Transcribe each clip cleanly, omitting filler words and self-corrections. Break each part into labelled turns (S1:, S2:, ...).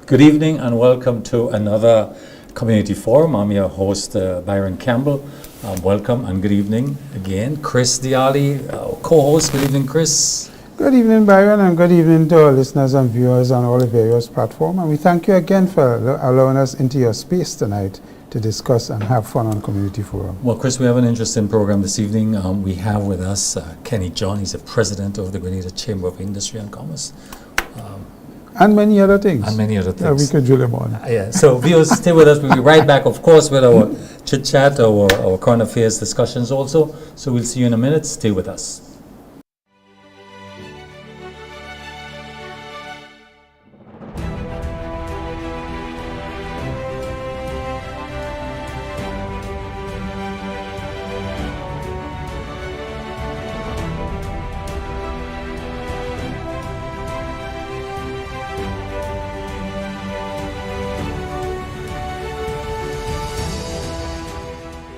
S1: Good evening and welcome to another community forum. I'm your host, Byron Campbell. Welcome and good evening again. Chris Diali, co-host. Good evening, Chris.
S2: Good evening, Byron, and good evening to our listeners and viewers on all the various platforms. And we thank you again for allowing us into your space tonight to discuss and have fun on Community Forum.
S1: Well, Chris, we have an interesting program this evening. We have with us Kenny John. He's the president of the Grenada Chamber of Industry and Commerce.
S2: And many other things.
S1: Yeah,
S2: we could drill them on.
S1: Yeah, so viewers, stay with us. We'll be right back, of course, with our chit-chat, our current affairs discussions also. So we'll see you in a minute. Stay with us.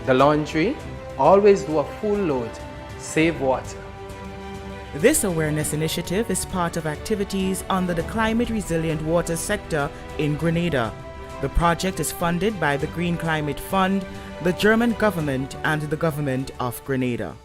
S3: The laundry, always do a full load, save water.
S4: This awareness initiative is part of activities under the Climate Resilient Water sector in Grenada. The project is funded by the Green Climate Fund, the German government, and the government of Grenada.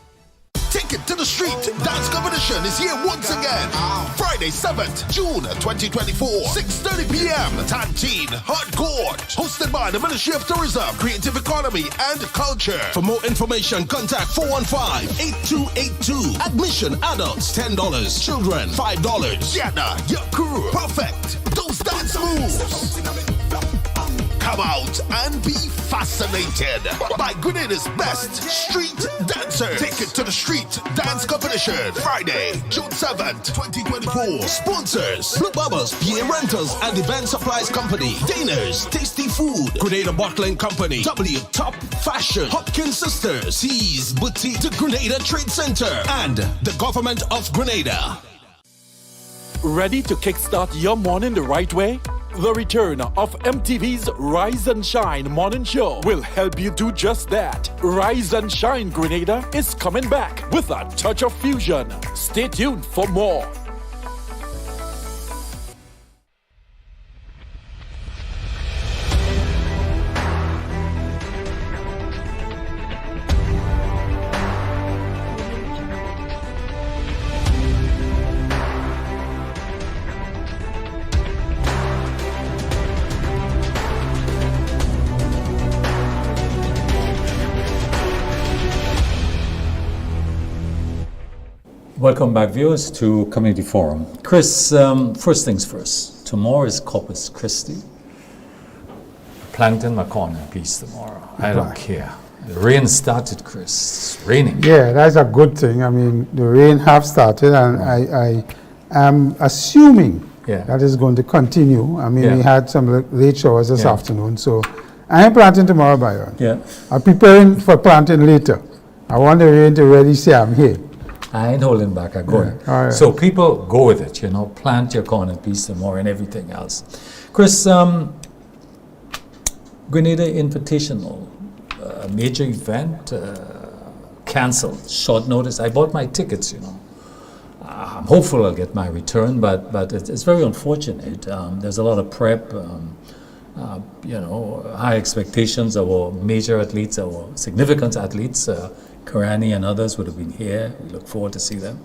S5: Take it to the street. Dance competition is here once again. Friday, 7th June 2024, 6:30 p.m. Tantine Hard Court. Hosted by the Ministry of Tourism, Creative Economy and Culture. For more information, contact 415-8282. Admission adults $10. Children $5. Yana, your crew. Perfect. Those dance moves. Come out and be fascinated by Grenada's best street dancers. Take it to the street dance competition. Friday, June 7th, 2024. Sponsors: Blue Bubbles, PA Rentals and Event Supplies Company. Dainers, Tasty Food, Grenada Bottling Company, W Top Fashion, Hopkins Sisters, C's Boutique, the Grenada Trade Center, and the Government of Grenada.
S6: Ready to kickstart your morning the right way? The return of MTV's Rise and Shine morning show will help you do just that. Rise and Shine Grenada is coming back with a touch of fusion. Stay tuned for more.
S1: Welcome back, viewers, to Community Forum. Chris, first things first. Tomorrow is Corpus Christi. Plankton McConnell piece tomorrow. I don't care. The rain started, Chris. It's raining.
S2: Yeah, that's a good thing. I mean, the rain have started, and I am assuming that is going to continue. I mean, we had some late showers this afternoon, so I am planting tomorrow, Byron.
S1: Yeah.
S2: I'm preparing for planting later. I want the rain to really say I'm here.
S1: I ain't holding back, I'm going.
S2: Right.
S1: So people go with it, plant your corn and peace tomorrow and everything else. Chris, Grenada Invitational, a major event, cancelled, short notice. I bought my tickets, I'm hopeful I'll get my return, but it's very unfortunate. There's a lot of prep, high expectations of our major athletes, our significant athletes. Karani and others would have been here. We look forward to see them.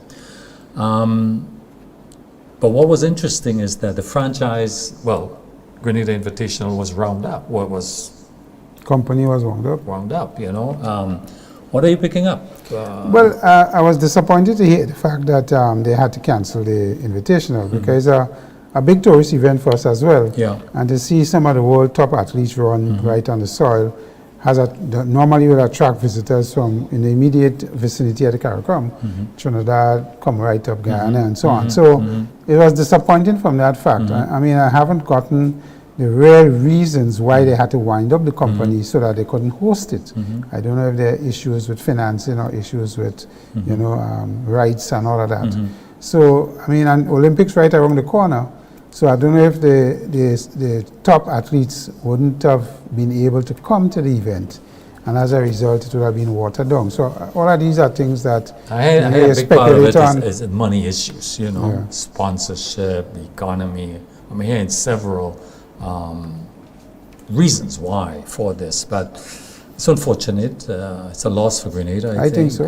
S1: But what was interesting is that the franchise, Grenada Invitational was wound up.
S2: Company was wound up.
S1: What are you picking up?
S2: I was disappointed to hear the fact that they had to cancel the Invitational because a big tourist event for us as well.
S1: Yeah.
S2: And to see some of the world top athletes run right on the soil normally will attract visitors from in the immediate vicinity of the CARICOM, Trinidad, come right up Guyana, and so on. So it was disappointing from that fact. I mean, I haven't gotten the real reasons why they had to wind up the company so that they couldn't host it. I don't know if there are issues with financing or issues with, rights and all of that. So, I mean, and Olympics right around the corner. So I don't know if the top athletes wouldn't have been able to come to the event, and as a result, it would have been watered down. So all of these are things that
S1: a big part of it is money issues, sponsorship, the economy. I'm hearing several reasons why for this, but it's unfortunate. It's a loss for Grenada, I
S2: think so.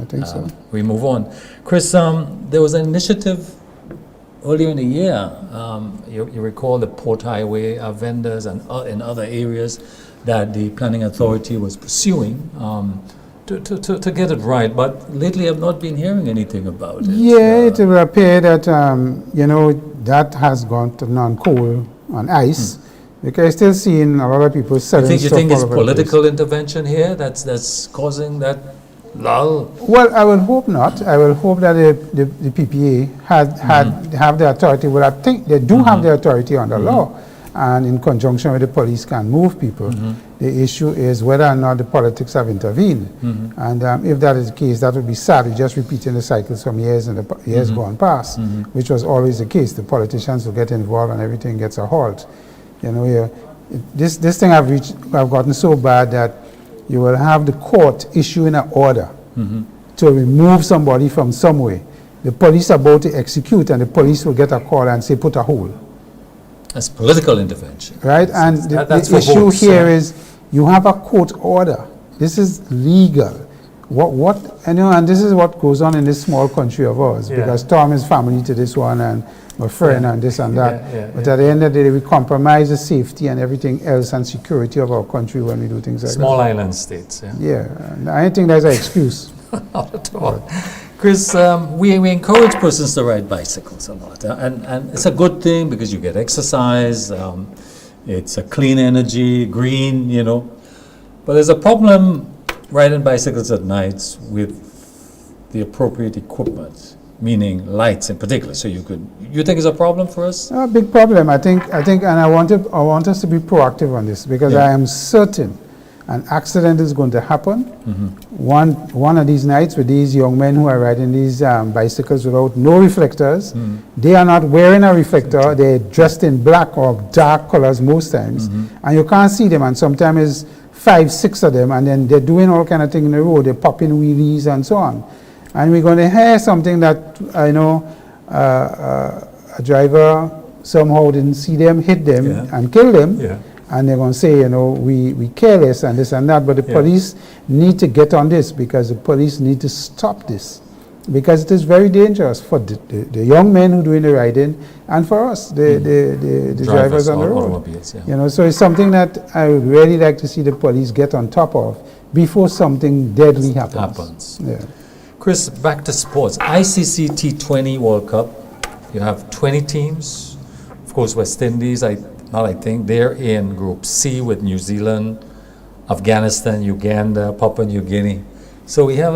S1: I think so. We move on. Chris, there was an initiative earlier in the year. You recall the Port Highway vendors and in other areas that the Planning Authority was pursuing to get it right. But lately I've not been hearing anything about it.
S2: Yeah, it will appear that, that has gone to non-coal on ice. Because still seeing a lot of people selling
S1: You
S2: stuff
S1: think it's
S2: all over the place.
S1: political intervention here that's causing that lull?
S2: Well, I will hope not. I will hope that the PPA have the authority. Well, I think they do have the authority under law, and in conjunction with the police can move people. The issue is whether or not the politics have intervened. And if that is the case, that would be sad. We're just repeating the cycles from years and the years gone past, which was always the case. The politicians will get involved and everything gets a halt. This thing have gotten so bad that you will have the court issuing an order to remove somebody from somewhere. The police are about to execute, and the police will get a call and say, put a hole.
S1: That's political intervention.
S2: Right? And
S1: That's
S2: the
S1: for
S2: issue
S1: votes,
S2: here is you have a court order. This is legal. And this is what goes on in this small country of ours, because Tom is family to this one, and my friend, and this and that. But at the end of the day, we compromise the safety and everything else and security of our country when we do things like
S1: Small island states.
S2: Yeah, and I think that's an excuse.
S1: Not at all. Chris, we encourage persons to ride bicycles a lot, and it's a good thing because you get exercise. It's a clean energy, green, But there's a problem riding bicycles at night with the appropriate equipment, meaning lights in particular. So you think it's a problem for us?
S2: A big problem, I think, and I want us to be proactive on this, because I am certain an accident is going to happen one of these nights with these young men who are riding these bicycles without no reflectors. They are not wearing a reflector. They're dressed in black or dark colors most times, and you can't see them, and sometimes it's 5, 6 of them, and then they're doing all kind of things in the road. They're popping wheelies and so on. And we're going to hear something that I know a driver somehow didn't see them, hit them, and kill them. And they're going to say, we careless and this and that. But the police need to get on this, because the police need to stop this. Because it is very dangerous for the young men who are doing the riding, and for us, the drivers on the road. So it's something that I would really like to see the police get on top of before something deadly happens.
S1: Chris, back to sports. ICC T20 World Cup. You have 20 teams. Of course, West Indies, they're in Group C with New Zealand, Afghanistan, Uganda, Papua New Guinea. So we have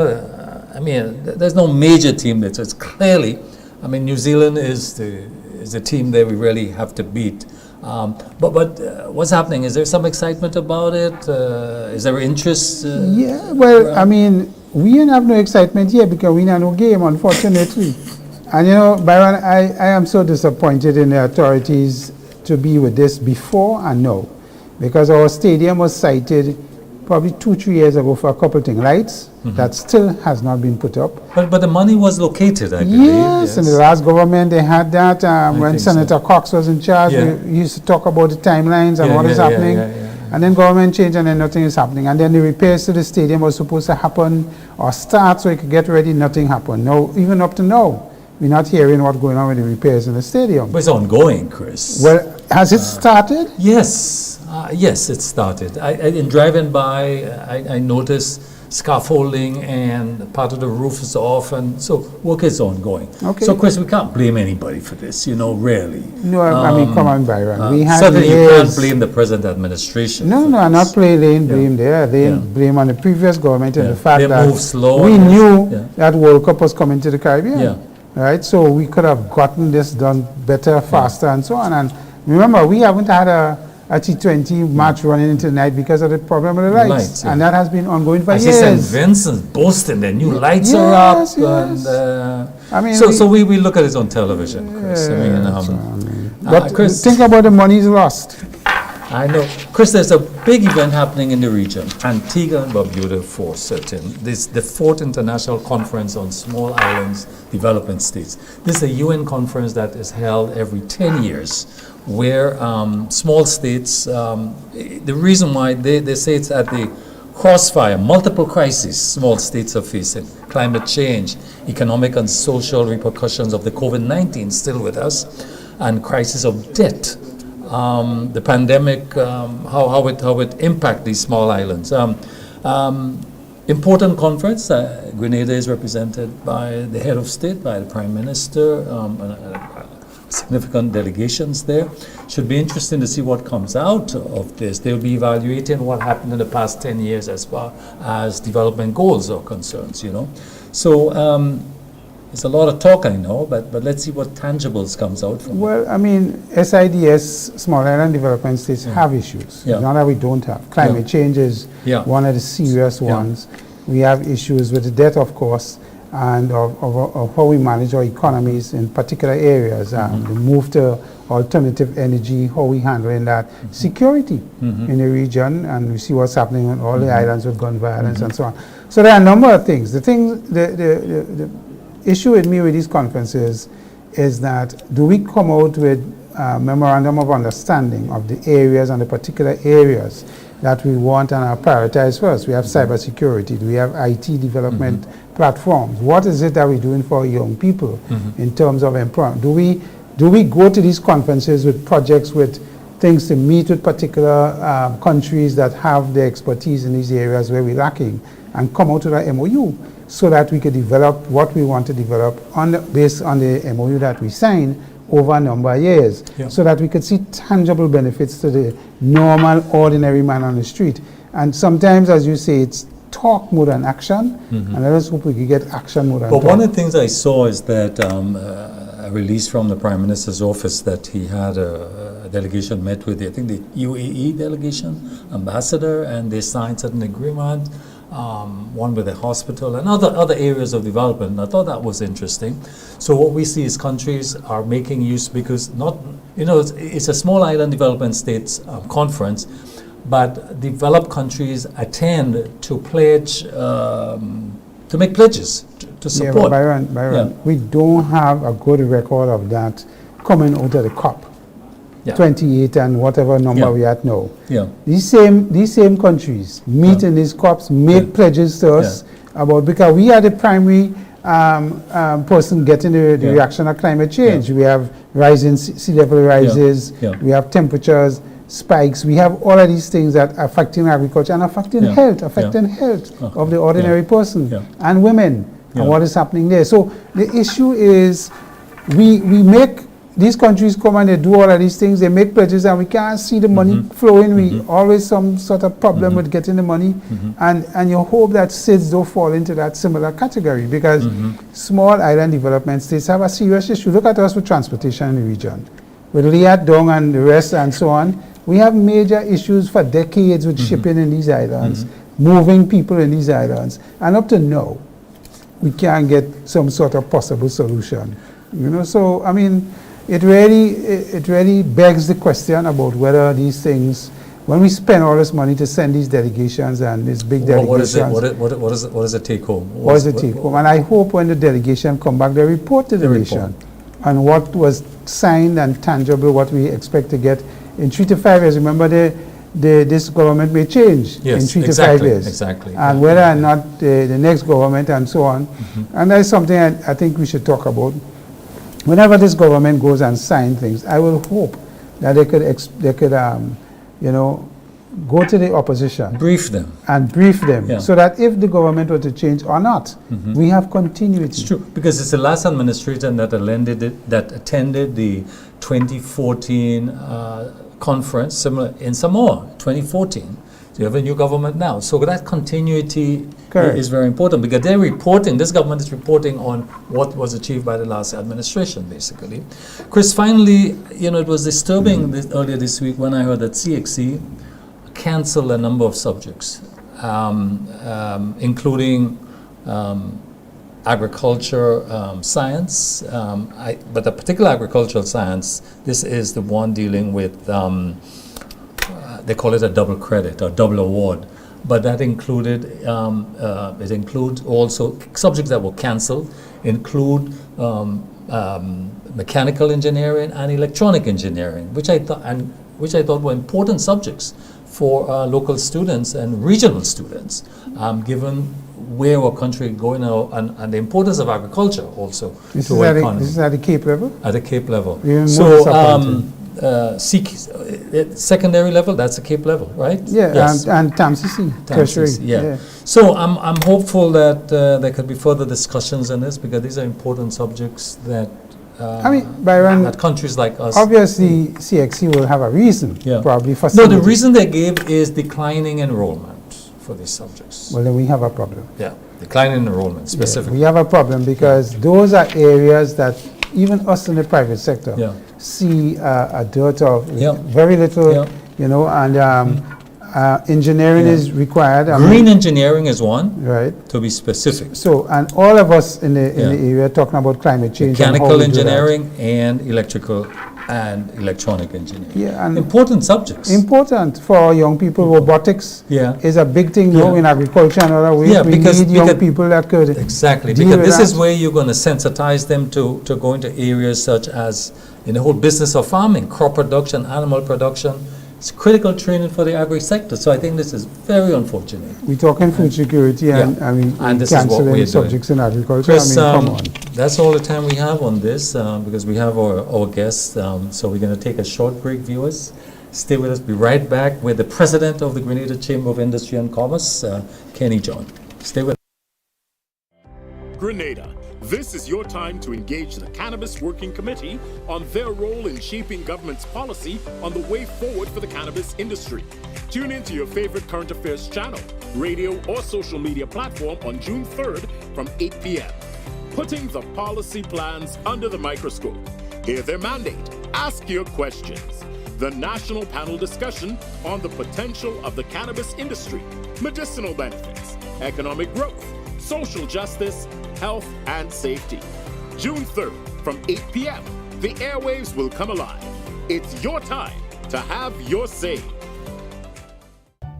S1: there's no major team that's clearly, New Zealand is the team that we really have to beat. But what's happening? Is there some excitement about it? Is there interest?
S2: We don't have no excitement here because we have no game, unfortunately. And Byron, I am so disappointed in the authorities to be with this before and now, because our stadium was cited probably 2-3 years ago for a couple of things, lights, that still has not been put up.
S1: But the money was located, I believe.
S2: Yes, in the last government they had that. When Senator Cox was in charge, we used to talk about the timelines and what is happening. And then government changed, and then nothing is happening. And then the repairs to the stadium was supposed to happen or start so it could get ready. Nothing happened. No, even up to now, we're not hearing what's going on with the repairs in the stadium.
S1: But it's ongoing, Chris.
S2: Well, has it started?
S1: Yes. Yes, it started. In driving by, I noticed scaffolding and part of the roof is off, and so work is ongoing. Okay. So, Chris, we can't blame anybody for this, really.
S2: No, come on, Byron. We had
S1: certainly you can't blame the present administration.
S2: No, I'm not laying blame there. Laying blame on the previous government and the fact that
S1: moved slow
S2: we knew that World Cup was coming to the Caribbean. Right? So we could have gotten this done better, faster, and so on. And remember, we haven't had a T20 match running into the night because of the problem with the lights. And that has been ongoing for years.
S1: I see St. Vincent's boasting their new lights are up. And, so we look at it on television, Chris.
S2: But Chris, think about the money's lost.
S1: I know. Chris, there's a big event happening in the region, Antigua and Barbuda for certain. This the 4th International Conference on Small Islands Development States. This is a UN conference that is held every 10 years where small states, the reason why they say it's at the crossfire, multiple crises some states are facing: climate change, economic and social repercussions of the COVID-19 still with us, and crisis of debt. The pandemic, how it impact these small islands. Important conference. Grenada is represented by the head of state, by the Prime Minister, significant delegations there. Should be interesting to see what comes out of this. They'll be evaluating what happened in the past 10 years as far as development goals are concerned, you know. So it's a lot of talk, I know, but let's see what tangibles comes out from it.
S2: Well, I mean, SIDS, Small Island Development States, have issues.
S1: Yeah.
S2: Not that we don't have. Climate change is one of the serious ones. We have issues with the debt, of course, and of how we manage our economies in particular areas. The move to alternative energy, how we handling that. Security in the region, and we see what's happening on all the islands with gun violence and so on. So there are a number of things. The issue with me with these conferences is that, do we come out with a memorandum of understanding of the areas and the particular areas that we want and are prioritized first? We have cybersecurity, we have IT development platforms. What is it that we're doing for young people in terms of employment? Do we go to these conferences with projects, with things to meet with particular countries that have the expertise in these areas where we're lacking, and come out with an MOU so that we could develop what we want to develop based on the MOU that we sign over a number of years, so that we could see tangible benefits to the normal, ordinary man on the street. And sometimes, as you say, it's talk more than action, and let us hope we can get action more than talk.
S1: But one of the things I saw is that a release from the Prime Minister's office that he had a delegation met with, I think, the UAE delegation, ambassador, and they signed certain agreement, one with the hospital and other areas of development. And I thought that was interesting. So what we see is countries are making use, because it's a small island development states conference, but developed countries attend to pledge, to make pledges to support.
S2: Yeah, Byron, we don't have a good record of that coming out of the COP. 28 and whatever number we are at now. These same countries meet in these COPs, make pledges to us about, because we are the primary person getting the reaction of climate change. We have rising sea level rises, we have temperatures spikes, we have all of these things that are affecting agriculture and affecting health of the ordinary person and women, and what is happening there. So the issue is, we make these countries come and they do all of these things, they make pledges, and we can't see the money flowing. We always some sort of problem with getting the money, and you hope that states don't fall into that similar category, because small island development states have a serious issue. Look at us with transportation in the region, with Liat Dong and the rest and so on. We have major issues for decades with shipping in these islands, moving people in these islands, and up to now, we can't get some sort of possible solution. So I mean, it really begs the question about whether these things, when we spend all this money to send these delegations and these big delegations,
S1: what is the take home?
S2: What is the take home? And I hope when the delegation come back, they report to the nation on what was signed and tangible, what we expect to get in 3 to 5 years. Remember, this government may change in 3 to 5 years.
S1: Exactly.
S2: And whether or not the next government and so on. And that's something I think we should talk about. Whenever this government goes and signs things, I will hope that they could go to the opposition,
S1: brief them,
S2: so that if the government were to change or not, we have continuity.
S1: It's true, because it's the last administration that attended the 2014 conference, similar in Samoa, 2014. So you have a new government now. So that continuity is very important, because they're reporting, this government is reporting on what was achieved by the last administration, basically. Chris, finally, it was disturbing earlier this week when I heard that CXC canceled a number of subjects, including agriculture, science, but a particular agricultural science. This is the one dealing with, they call it a double credit or double award, but that included, it includes also subjects that were cancelled, include mechanical engineering and electronic engineering, which I thought were important subjects for local students and regional students, given where our country is going now and the importance of agriculture also
S2: This
S1: to
S2: is,
S1: our
S2: at the,
S1: economy.
S2: this is at the Cape level?
S1: At the Cape level.
S2: Even more
S1: So,
S2: disappointing.
S1: secondary level, that's the Cape level, right?
S2: Yeah,
S1: Yes.
S2: and TAMCC, tertiary.
S1: Taxes, yeah. So I'm hopeful that there could be further discussions on this, because these are important subjects that
S2: I mean, Byron,
S1: that countries like us.
S2: obviously CXC will have a reason,
S1: Yeah.
S2: probably for
S1: No,
S2: some
S1: the
S2: of it.
S1: reason they gave is declining enrollment for these subjects.
S2: Well, then we have a problem.
S1: Yeah, declining enrollment
S2: Yeah,
S1: specifically.
S2: we have a problem because those are areas that even us in the private sector
S1: Yeah.
S2: see a dearth of
S1: Yeah.
S2: very little,
S1: Yeah.
S2: and engineering
S1: Yeah.
S2: is required. I mean,
S1: Green engineering is one,
S2: right.
S1: to be specific.
S2: So, and all of us in the
S1: Yeah.
S2: area talking about climate change. and how
S1: Mechanical
S2: we do that.
S1: engineering and electrical and electronic engineering.
S2: Yeah, and
S1: Important subjects.
S2: important for our young people. Robotics
S1: Yeah.
S2: is a big thing now
S1: Yeah.
S2: in agriculture and other ways.
S1: Yeah,
S2: we
S1: because-
S2: need young
S1: because-
S2: people that could
S1: Exactly,
S2: deal
S1: because
S2: with
S1: this is
S2: that.
S1: where you're going to sensitize them to go into areas such as in the whole business of farming, crop production, animal production. It's critical training for the agri sector. So I think this is very unfortunate.
S2: We're talking food security and,
S1: Yeah.
S2: I mean,
S1: And this is what
S2: canceling
S1: we're doing.
S2: subjects in agriculture.
S1: Chris,
S2: I mean, come on.
S1: that's all the time we have on this because we have our guests. So we're going to take a short break, viewers. Stay with us. Be right back with the president of the Grenada Chamber of Industry and Commerce, Kenny John. Stay with us.
S7: Grenada, this is your time to engage the Cannabis Working Committee on their role in shaping government's policy on the way forward for the cannabis industry. Tune in to your favorite current affairs channel, radio, or social media platform on June 3rd from 8 p.m. Putting the policy plans under the microscope. Hear their mandate. Ask your questions. The national panel discussion on the potential of the cannabis industry, medicinal benefits, economic growth, social justice, health, and safety. June 3rd from 8 p.m. The airwaves will come alive. It's your time to have your say.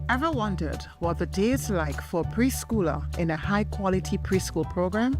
S4: Ever wondered what the day is like for a preschooler in a high-quality preschool program?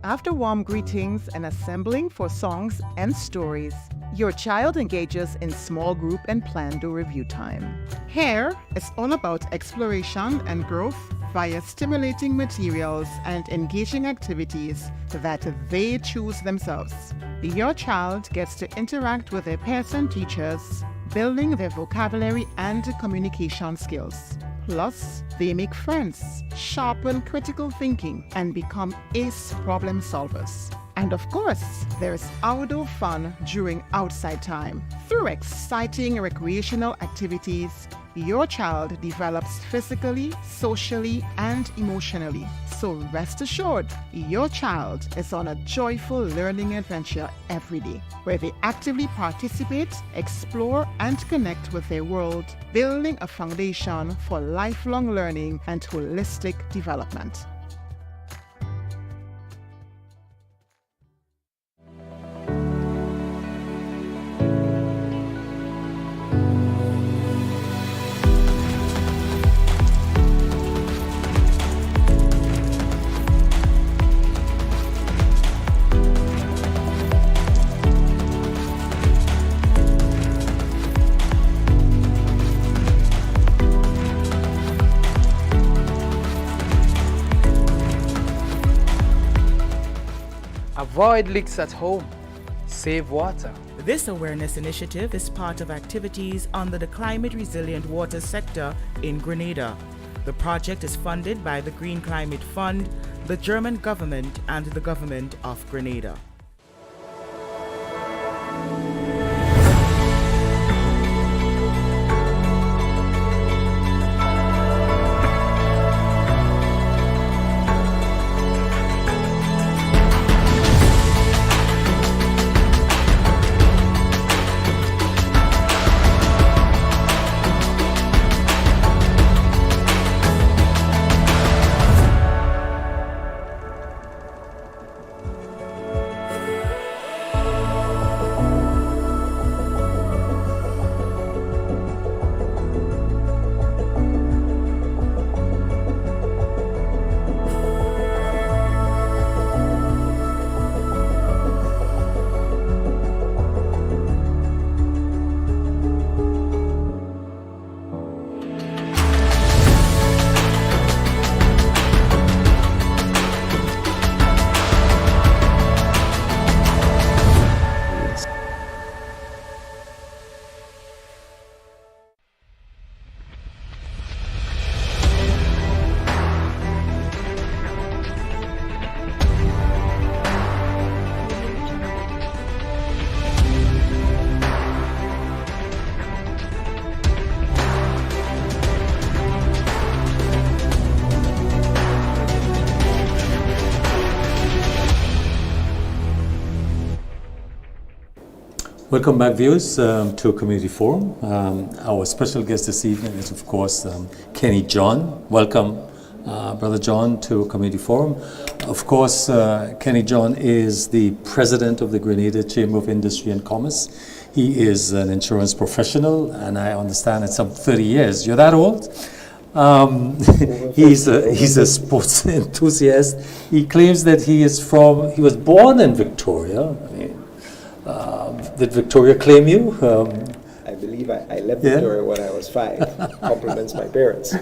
S4: After warm greetings and assembling for songs and stories, your child engages in small group and plan do review time. Here, it's all about exploration and growth via stimulating materials and engaging activities that they choose themselves. Your child gets to interact with their peers and teachers, building their vocabulary and communication skills. Plus, they make friends, sharpen critical thinking, and become ace problem solvers. And of course, there's outdoor fun during outside time. Through exciting recreational activities, your child develops physically, socially, and emotionally. So rest assured, your child is on a joyful learning adventure every day, where they actively participate, explore, and connect with their world, building a foundation for lifelong learning and holistic development.
S3: Avoid leaks at home. Save water.
S4: This awareness initiative is part of activities under the climate resilient water sector in Grenada. The project is funded by the Green Climate Fund, the German government, and the government of Grenada.
S1: Welcome back, viewers, to Community Forum. Our special guest this evening is, of course, Kenny John. Welcome, Brother John, to Community Forum. Of course, Kenny John is the president of the Grenada Chamber of Industry and Commerce. He is an insurance professional, and I understand it's some 30 years. You're that old? He's a sports enthusiast. He claims that he was born in Victoria. I mean, did Victoria claim you?
S8: I believe I left Victoria when I was 5. Compliments my parents.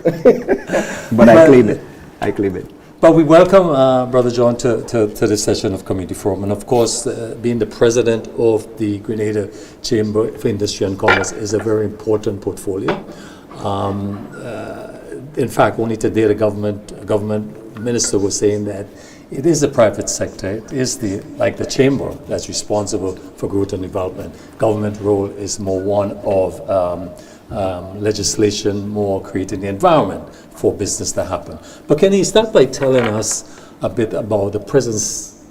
S8: But I claim it. I claim it.
S1: But we welcome Brother John to this session of Community Forum. And of course, being the president of the Grenada Chamber of Industry and Commerce is a very important portfolio. In fact, only today the government minister was saying that it is the private sector, it is like the chamber that's responsible for growth and development. Government role is more one of legislation, more creating the environment for business to happen. But can you start by telling us a bit about the present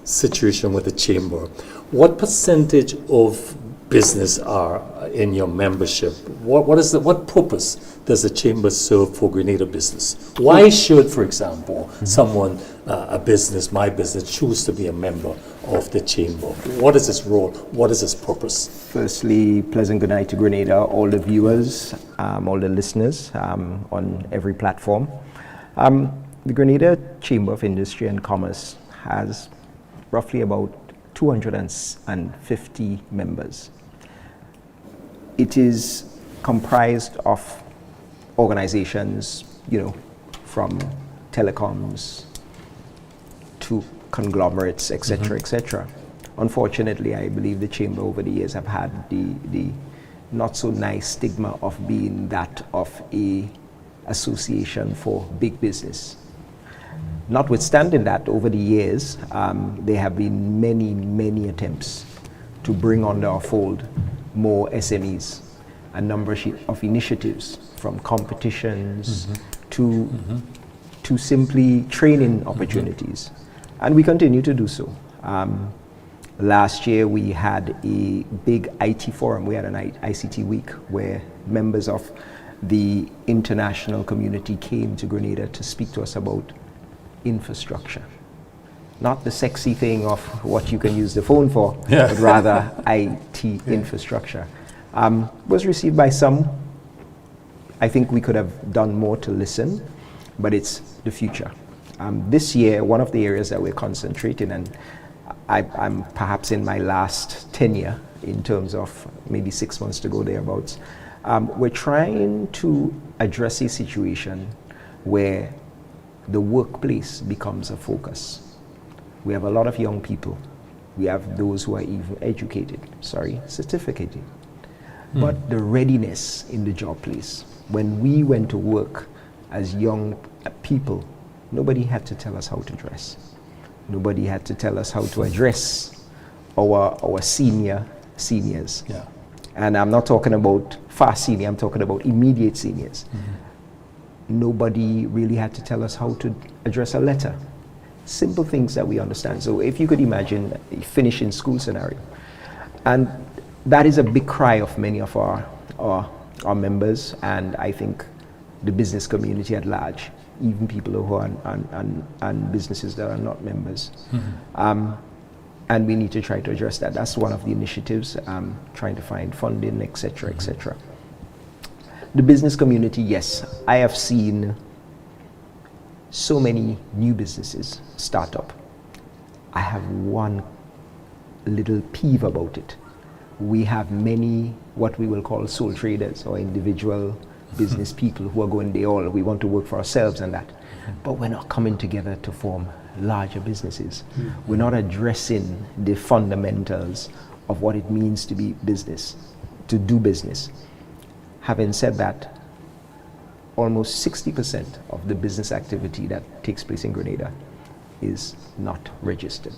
S1: situation with the chamber? What percentage of business are in your membership? What purpose does the chamber serve for Grenada business? Why should, for example, someone, a business, my business, choose to be a member of the chamber? What is its role? What is its purpose?
S8: Firstly, pleasant good night to Grenada, all the viewers, all the listeners on every platform. The Grenada Chamber of Industry and Commerce has roughly about 250 members. It is comprised of organizations, from telecoms to conglomerates, etc., etc. Unfortunately, I believe the chamber over the years have had the not so nice stigma of being that of a association for big business. Notwithstanding that, over the years, there have been many attempts to bring under our fold more SMEs, a number of initiatives, from competitions to simply training opportunities. And we continue to do so. Last year we had a big IT forum. We had an ICT week where members of the international community came to Grenada to speak to us about infrastructure. Not the sexy thing of what you can use the phone for, but rather IT infrastructure. Was received by some. I think we could have done more to listen, but it's the future. This year, one of the areas that we're concentrating, and I'm perhaps in my last tenure in terms of maybe 6 months to go thereabouts, we're trying to address a situation where the workplace becomes a focus. We have a lot of young people. We have those who are even certificated. But the readiness in the job place. When we went to work as young people, nobody had to tell us how to dress. Nobody had to tell us how to address our seniors. Yeah. And I'm not talking about far senior, I'm talking about immediate seniors. Nobody really had to tell us how to address a letter. Simple things that we understand. So if you could imagine a finishing school scenario, and that is a big cry of many of our members, and I think the business community at large, even people who are and businesses that are not members. And we need to try to address that. That's one of the initiatives, trying to find funding, etc., etc. The business community, yes, I have seen so many new businesses start up. I have one little peeve about it. We have many what we will call sole traders or individual business people who are going, we want to work for ourselves and that. But we're not coming together to form larger businesses. We're not addressing the fundamentals of what it means to be business, to do business. Having said that, almost 60% of the business activity that takes place in Grenada is not registered.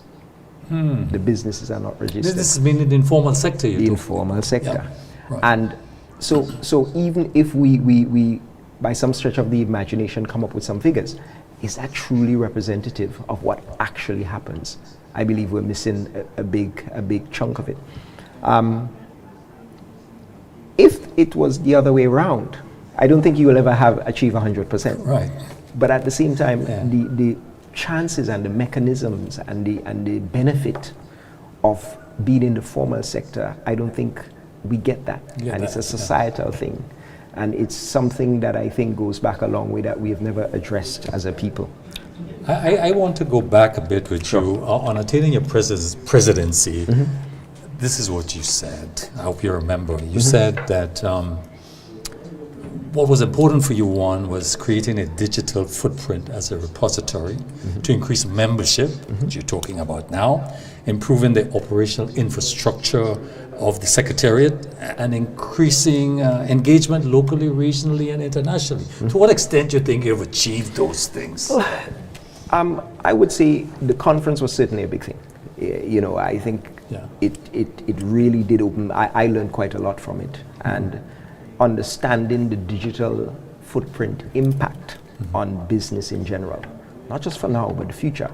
S8: The businesses are not registered.
S1: This is meaning the informal sector.
S8: The informal sector.
S1: Yeah. Right.
S8: And so even if we, by some stretch of the imagination, come up with some figures, is that truly representative of what actually happens? I believe we're missing a big chunk of it. it was the other way around. I don't think you will ever achieve 100%.
S1: Right.
S8: But at the same time,
S1: Yeah.
S8: the chances and the mechanisms and the benefit of being in the formal sector, I don't think we get that.
S1: Get
S8: and
S1: that,
S8: it's a societal thing. And it's something that I think goes back a long way that we have never addressed as a people.
S1: I want to go back a bit with you on attaining your presidency. This is what you said. I hope you remember. You said that what was important for you, one, was creating a digital footprint as a repository to increase membership, which you're talking about now, improving the operational infrastructure of the Secretariat, and increasing engagement locally, regionally, and internationally. To what extent do you think you've achieved those things?
S8: I would say the conference was certainly a big thing. You know, I think
S1: Yeah.
S8: it really did open. I learned quite a lot from it, and understanding the digital footprint impact on business in general, not just for now but the future.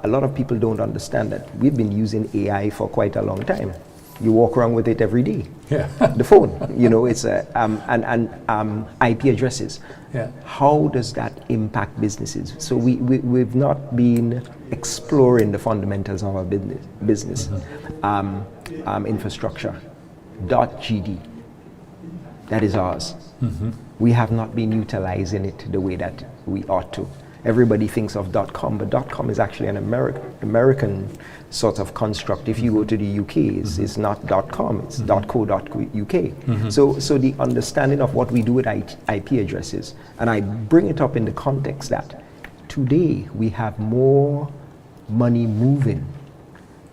S8: A lot of people don't understand that we've been using AI for quite a long time. You walk around with it every day.
S1: Yeah.
S8: The phone, you know, it's IP addresses.
S1: Yeah.
S8: How does that impact businesses? So we've not been exploring the fundamentals of our business infrastructure. .gd, that is ours. We have not been utilizing it the way that we ought to. Everybody thinks of .com, but .com is actually an American sort of construct. If you go to the UK, it's not .com, it's .co.uk. So the understanding of what we do with IP addresses, and I bring it up in the context that today we have more money moving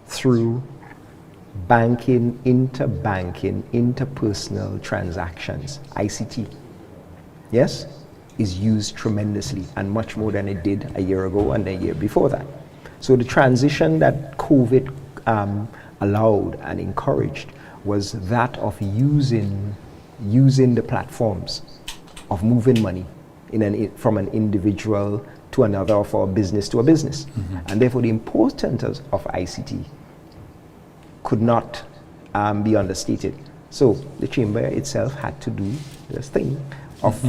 S8: through banking, interbanking, interpersonal transactions, ICT. Yes? Is used tremendously and much more than it did a year ago and a year before that. So the transition that COVID allowed and encouraged was that of using the platforms of moving money from an individual to another, or for a business to a business. And therefore the importance of ICT could not be understated. So the chamber itself had to do this thing of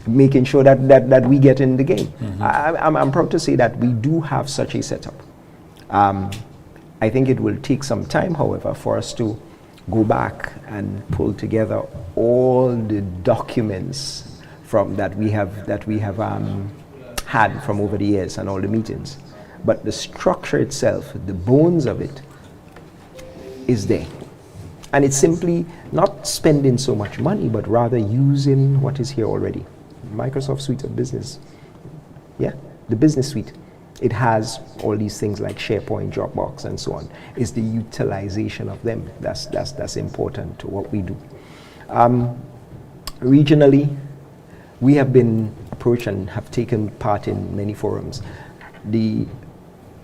S8: making sure that we get in the game. I'm proud to say that we do have such a setup. I think it will take some time, however, for us to go back and pull together all the documents that we have had from over the years and all the meetings. But the structure itself, the bones of it, is there. And it's simply not spending so much money, but rather using what is here already. Microsoft Suite of Business. Yeah, the business suite. It has all these things like SharePoint, Dropbox, and so on. It's the utilization of them that's important to what we do. Regionally, we have been approached and have taken part in many forums. The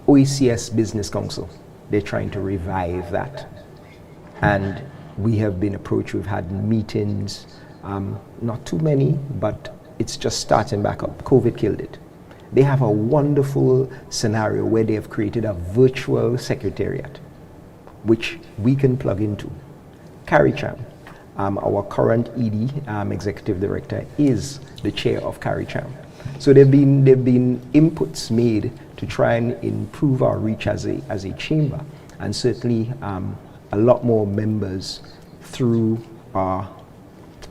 S8: OECS Business Council, they're trying to revive that. And we have been approached, we've had meetings, not too many, but it's just starting back up. COVID killed it. They have a wonderful scenario where they have created a virtual secretariat, which we can plug into. Carrie Cham, our current ED, executive director, is the chair of Carrie Cham. So there've been inputs made to try and improve our reach as a chamber, and certainly a lot more members through our,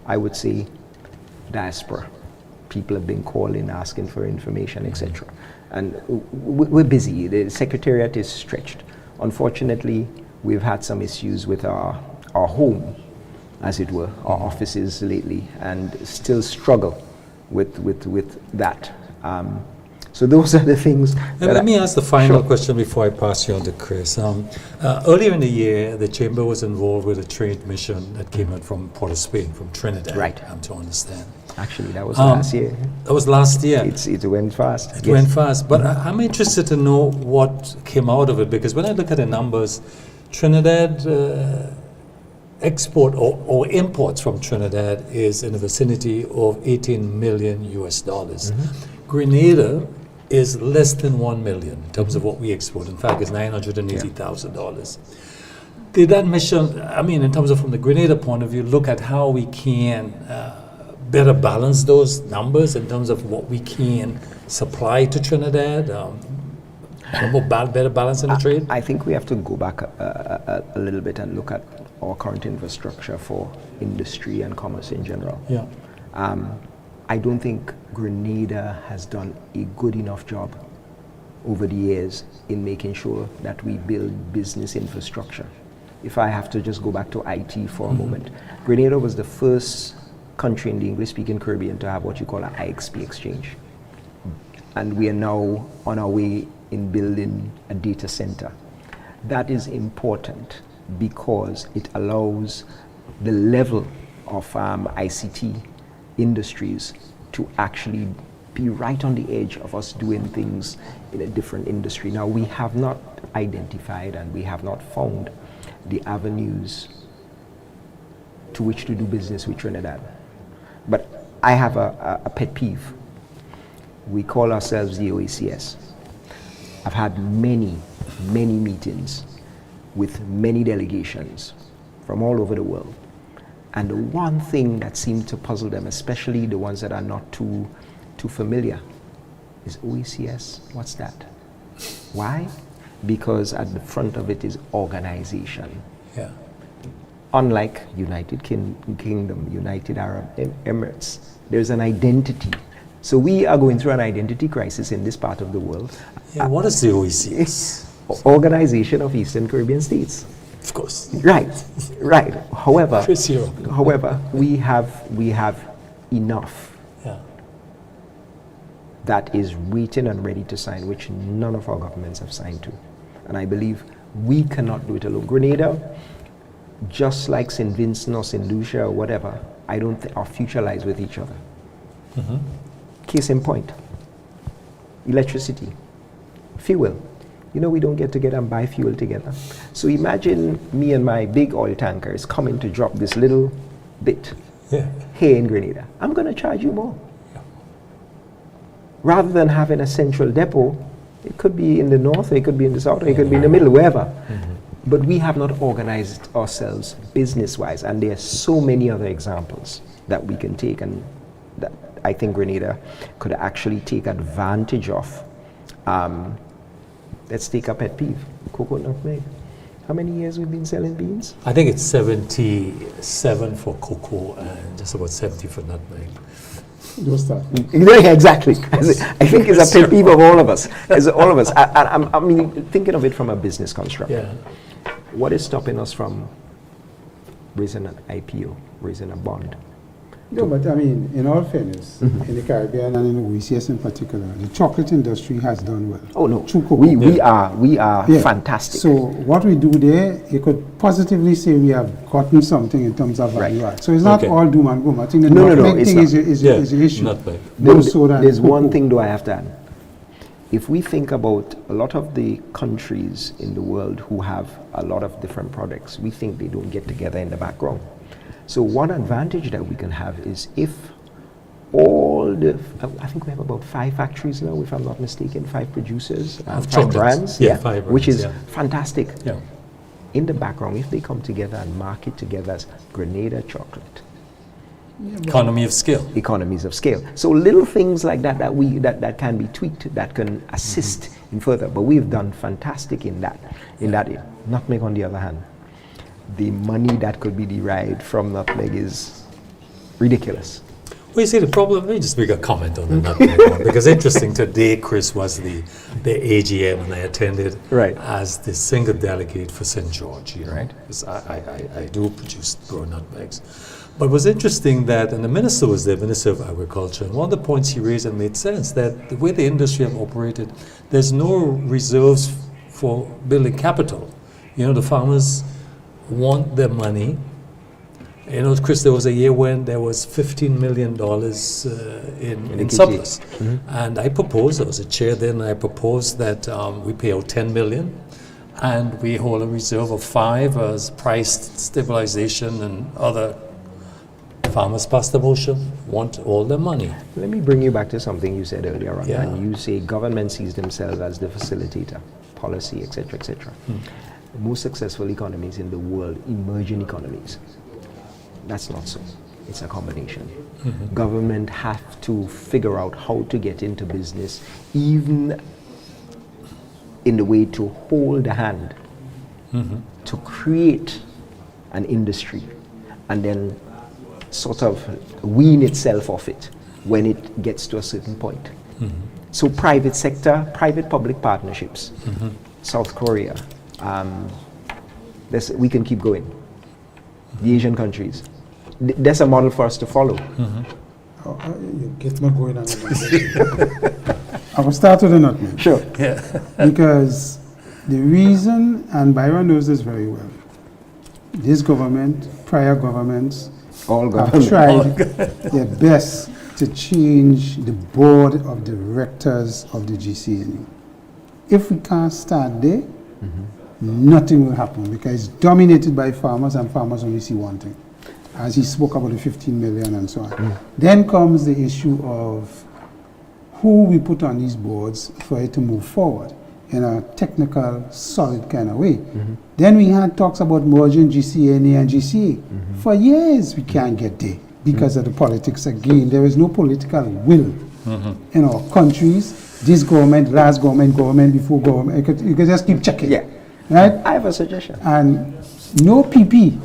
S8: I would say, diaspora. People have been calling, asking for information, etc. And we're busy. The secretariat is stretched. Unfortunately, we've had some issues with our home, as it were, our offices lately, and still struggle with that. So those are the things.
S1: Let me ask the final question before I pass you on to Chris. Earlier in the year, the Chamber was involved with a trade mission that came out from Port of Spain, from Trinidad,
S8: right.
S1: I'm to understand.
S8: Actually, that was last year.
S1: That was last year.
S8: It went fast.
S1: It went fast. But I'm interested to know what came out of it, because when I look at the numbers, Trinidad export or imports from Trinidad is in the vicinity of $18 million US. Grenada is less than 1 million in terms of what we export. In fact, it's $980,000. Did that mission, I mean, in terms of from the Grenada point of view, look at how we can better balance those numbers in terms of what we can supply to Trinidad, better balance in the trade?
S8: I think we have to go back a little bit and look at our current infrastructure for industry and commerce in general.
S1: Yeah.
S8: I don't think Grenada has done a good enough job over the years in making sure that we build business infrastructure. If I have to just go back to IT for a moment, Grenada was the first country in the English-speaking Caribbean to have what you call an IXP exchange. And we are now on our way in building a data center. That is important because it allows the level of ICT industries to actually be right on the edge of us doing things in a different industry. Now, we have not identified and we have not found the avenues to which to do business with Trinidad. But I have a pet peeve. We call ourselves the OACS. I've had many meetings with many delegations from all over the world. And the one thing that seemed to puzzle them, especially the ones that are not too familiar, is OACS. What's that? Why? Because at the front of it is organization.
S1: Yeah.
S8: Unlike United Kingdom, United Arab Emirates, there's an identity. So we are going through an identity crisis in this part of the world.
S1: Yeah, what is the OECS?
S8: Organization of Eastern Caribbean States.
S1: Of course.
S8: Right. However,
S1: Chris Europe.
S8: we have enough
S1: Yeah.
S8: that is waiting and ready to sign, which none of our governments have signed to. And I believe we cannot do it alone. Grenada, just like St. Vincent or St. Lucia or whatever, I don't think our future lies with each other. Case in point, electricity, fuel. You know, we don't get together and buy fuel together. So imagine me and my big oil tankers coming to drop this little bit here in Grenada. I'm going to charge you more. Rather than having a central depot, it could be in the north, it could be in the south, or it could be in the middle, wherever. But we have not organized ourselves business-wise, and there are so many other examples that we can take, and that I think Grenada could actually take advantage of. Let's take a pet peeve, cocoa nutmeg. How many years we've been selling beans?
S1: I think it's 77 for cocoa and just about 70 for nutmeg.
S8: Yeah, exactly. I think it's a pet peeve of all of us. I mean, thinking of it from a business construct.
S1: Yeah.
S8: What is stopping us from raising an IPO, raising a bond?
S2: No, but I mean, in all fairness, in the Caribbean and in OECS in particular, the chocolate industry has done well.
S8: Oh no,
S2: Through cocoa.
S8: we are fantastic.
S2: So what we do there, you could positively say we have gotten something in terms of value add. So it's not all doom and gloom. I think the nutmeg thing is an issue.
S1: Nutmeg.
S8: There's one thing though I have to add. If we think about a lot of the countries in the world who have a lot of different products, we think they don't get together in the background. So one advantage that we can have is if all the, I think we have about 5 factories now, if I'm not mistaken, 5 producers, 5 brands,
S1: 5 brands,
S8: which is fantastic.
S1: Yeah.
S8: In the background, if they come together and market together as Grenada chocolate.
S1: Economy of scale.
S8: Economies of scale. So little things like that that can be tweaked, that can assist in further. But we've done fantastic in that. Nutmeg, on the other hand, the money that could be derived from nutmeg is ridiculous.
S1: Well, you see, the problem, let me just make a comment on the nutmeg one, because interesting, today, Chris, was the AGM, and I attended as the single delegate for St. George, you know,
S8: right?
S1: Because I do grow nutmegs. But it was interesting that, and the minister was there, Minister of Agriculture, and one of the points he raised and made sense, that the way the industry have operated, there's no reserves for building capital. You know, the farmers want their money. You know, Chris, there was a year when there was $15 million in surplus. And I proposed, I was a chair then, I proposed that we pay out $10 million and we hold a reserve of 5 as price stabilization, and other farmers past the motion want all their money.
S8: Let me bring you back to something you said earlier on. And you say government sees themselves as the facilitator, policy, etc., etc. most successful economies in the world, emerging economies. That's not so. It's a combination. Government have to figure out how to get into business, even in the way to hold a hand, to create an industry, and then sort of wean itself off it when it gets to a certain point. So private sector, private-public partnerships, South Korea, we can keep going. The Asian countries. That's a model for us to follow.
S2: You get me going on. I will start with the nutmeg.
S8: Sure.
S2: Because the reason, and Byron knows this very well, this government, prior governments,
S8: All
S2: have
S8: government.
S2: tried their best to change the board of directors of the GCIC. If we can't start there, nothing will happen because it's dominated by farmers and farmers only see one thing. As he spoke about the 15 million and so on. Then comes the issue of who we put on these boards for it to move forward in a technical, solid kind of way. Then we had talks about merging GCNA and GCA. For years we can't get there because of the politics again. There is no political will in our countries. This government, last government, government before government. You can just keep checking.
S8: Yeah.
S2: Right?
S8: I have a suggestion.
S2: And no PP,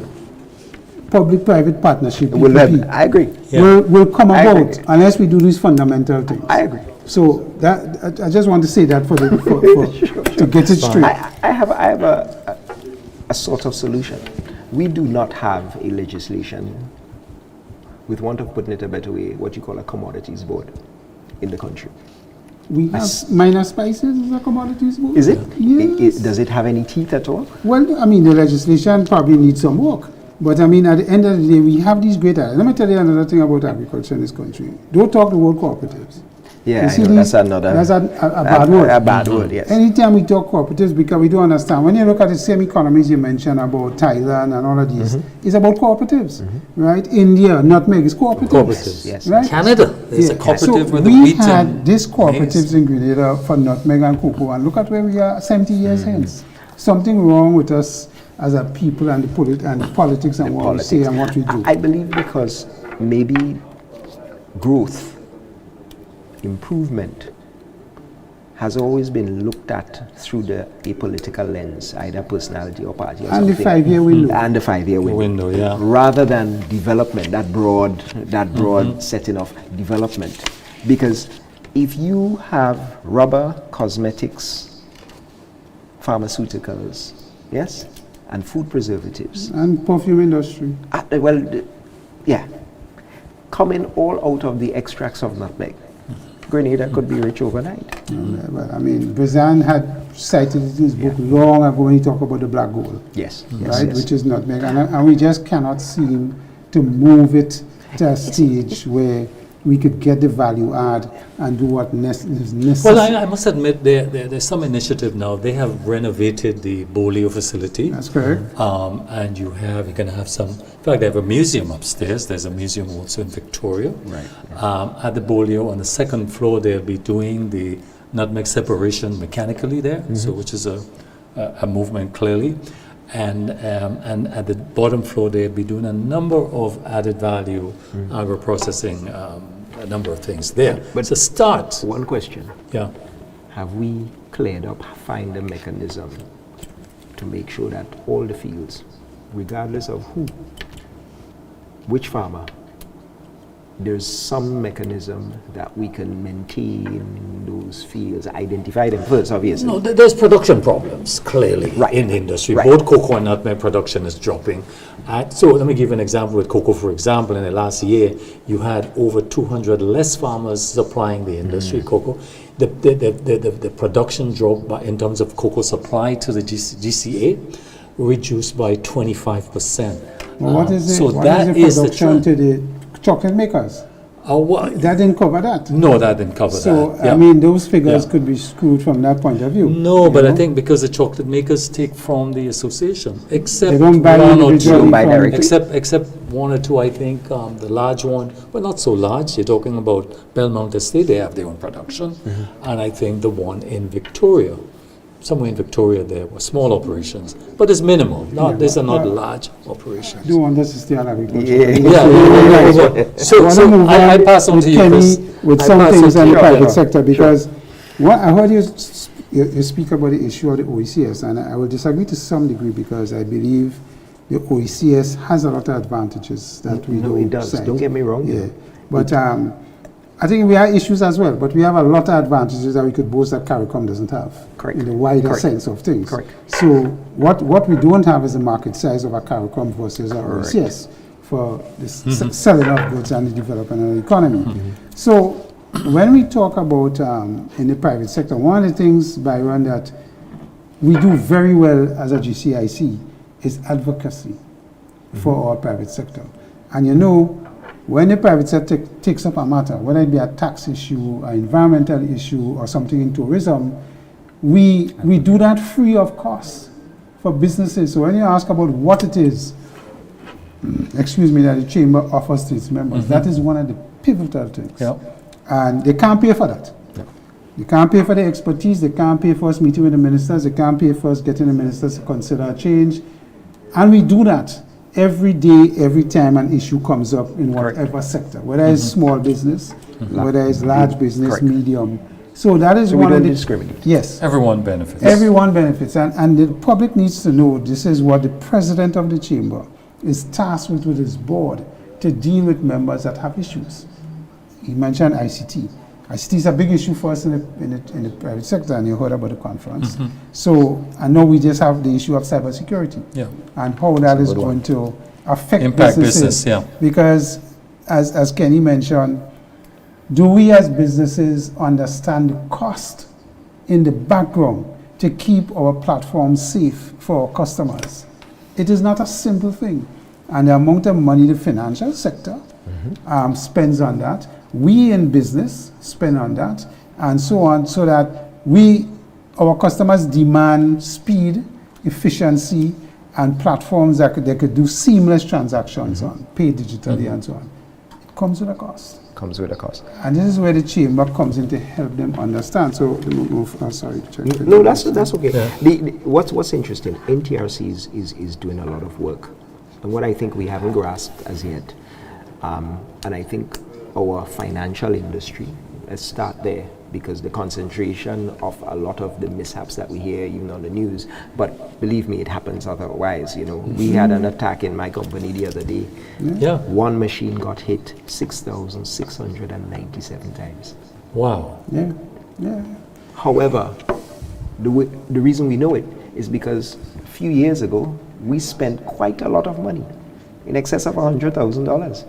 S2: public-private partnership,
S8: Will
S2: PPP,
S8: have, I agree.
S2: will come
S8: I
S2: about
S8: agree.
S2: unless we do these fundamental things.
S8: I agree.
S2: So that I just want to say that for to get it straight.
S8: I have a sort of solution. We do not have a legislation, with want of putting it a better way, what you call a commodities board in the country.
S2: We have minor spices as a commodities board.
S8: Is it?
S2: Yes.
S8: Does it have any teeth at all?
S2: Well, I mean, the legislation probably needs some work. But I mean, at the end of the day, we have these great ideas. Let me tell you another thing about agriculture in this country. Don't talk the word cooperatives.
S8: Yeah,
S2: You
S8: I
S2: see
S8: know,
S2: these-
S8: that's another.
S2: That's a bad word.
S8: A bad word, yes.
S2: Anytime we talk cooperatives, because we don't understand. When you look at the same economies you mentioned about Thailand and all of these, it's about cooperatives, right? India, nutmeg is cooperatives.
S1: Cooperatives.
S8: Yes.
S2: Right?
S1: Canada, there's a
S2: Yeah.
S1: cooperative
S2: So
S1: with the
S2: we
S1: wheat
S2: had
S1: and
S2: these cooperatives
S1: maize.
S2: in Grenada for nutmeg and cocoa, and look at where we are 70 years hence. Something wrong with us as a people and the politics and what we say and what we do.
S8: I believe because maybe growth, improvement, has always been looked at through the apolitical lens, either personality or party or
S2: And the
S8: something.
S2: 5-year window.
S8: And the 5-year window.
S1: Window, yeah.
S8: Rather than development, that broad setting of development. Because if you have rubber, cosmetics, pharmaceuticals, yes, and food preservatives,
S2: And perfume industry.
S8: yeah, coming all out of the extracts of nutmeg, Grenada could be rich overnight.
S2: Well, I mean, Brazan had cited it in his book long ago when he talked about the black gold,
S8: Yes,
S2: right, which is nutmeg, and we just cannot seem to move it to a stage where we could get the value add and do what is necessary.
S1: Well, I must admit there's some initiative now. They have renovated the Bolio facility.
S2: That's correct.
S1: And you're going to have some, in fact, they have a museum upstairs. There's a museum also in Victoria.
S8: Right.
S1: At the Bolio, on the second floor, they'll be doing the nutmeg separation mechanically there, so which is a movement clearly. And at the bottom floor, they'll be doing a number of added value agro-processing, a number of things there. But it's a start.
S8: One question.
S1: Yeah.
S8: Have we cleared up, find a mechanism to make sure that all the fields, regardless of who, which farmer, there's some mechanism that we can maintain those fields, identify them first, obviously.
S1: No, there's production problems, clearly, in the industry.
S8: Right.
S1: Both cocoa and nutmeg production is dropping. So let me give you an example with cocoa. For example, in the last year, you had over 200 less farmers supplying the industry cocoa. The production drop in terms of cocoa supply to the GCA reduced by 25%.
S2: Well, what is
S1: so
S2: what
S1: that
S2: is
S1: is
S2: the
S1: the
S2: production
S1: trend.
S2: to the chocolate makers? That didn't cover that.
S1: No, that didn't cover
S2: So,
S1: that. Yeah.
S2: I mean, those figures
S1: Yeah.
S2: could be skewed from that point of view.
S1: No,
S2: you
S1: but I
S2: know?
S1: think because the chocolate makers take from the association, except
S2: They don't buy
S1: one or
S2: individually
S1: two,
S2: from-
S1: except one or two. I think the large one, well, not so large. You're talking about Belmont Estate; they have their own production, and I think the one in Victoria. somewhere in Victoria there were small operations, but it's minimal. These are not large operations.
S2: I do want us to stay on agriculture.
S1: So I pass on to you, Chris.
S2: With some things in the private sector, because what I heard you speak about the issue of the OECS, and I will disagree to some degree because I believe the OECS has a lot of advantages that we don't.
S8: No, it does.
S2: cite.
S8: Don't get me wrong.
S2: Yeah, but I think we have issues as well, but we have a lot of advantages that we could boast that CARICOM doesn't have.
S8: Correct.
S2: In the wider
S8: Correct.
S2: sense of things.
S8: Correct.
S2: So what we don't have is the market size of a CARICOM versus our OECS for this selling of goods and the development of the economy. So when we talk about in the private sector, one of the things, Byron, that we do very well as a GCIC is advocacy for our private sector. And you know, when the private sector takes up a matter, whether it be a tax issue, an environmental issue, or something in tourism, we do that free of cost for businesses. So when you ask about what it is, that the chamber offers to its members, that is one of the pivotal things. And they can't pay for that. They can't pay for the expertise, they can't pay for us meeting with the ministers, they can't pay for us getting the ministers to consider a change. And we do that every day, every time an issue comes up in whatever sector, whether it's small business, whether it's large business, medium. So that is one of the...
S8: discriminate.
S2: Yes.
S1: Everyone benefits.
S2: Everyone benefits. And the public needs to know this is what the president of the chamber is tasked with his board to deal with members that have issues. He mentioned ICT. ICT is a big issue for us in the private sector, and you heard about the conference. So I know we just have the issue of cybersecurity and how that is going to affect
S1: impact
S2: businesses.
S1: business,
S2: Because as Kenny mentioned, do we as businesses understand the cost in the background to keep our platforms safe for our customers? It is not a simple thing. And the amount of money the financial sector spends on that, we in business spend on that, and so on, so that our customers demand speed, efficiency, and platforms that they could do seamless transactions on, pay digitally and so on. It comes with a cost.
S8: Comes with a cost.
S2: And this is where the chamber comes in to help them understand. So, sorry.
S8: No, that's okay. What's interesting, NTRC is doing a lot of work. And what I think we haven't grasped as yet, and I think our financial industry, let's start there, because the concentration of a lot of the mishaps that we hear even on the news, but believe me, it happens otherwise. You know, we had an attack in my company the other day. One machine got hit 6,697 times.
S1: Wow.
S8: However, the reason we know it is because a few years ago, we spent quite a lot of money, in excess of $100,000,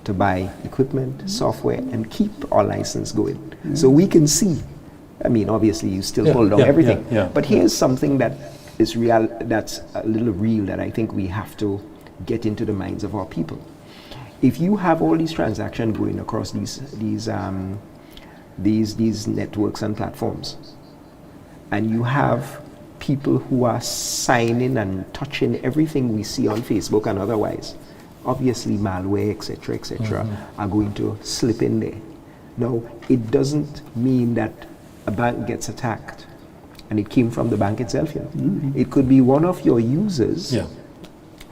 S8: to buy equipment, software, and keep our license going. So we can see, I mean, obviously you still hold on everything, but here's something that is real, that's a little real, that I think we have to get into the minds of our people. If you have all these transactions going across these networks and platforms, and you have people who are signing and touching everything we see on Facebook and otherwise, obviously malware, etc., are going to slip in there. Now, it doesn't mean that a bank gets attacked and it came from the bank itself. You know? It could be one of your users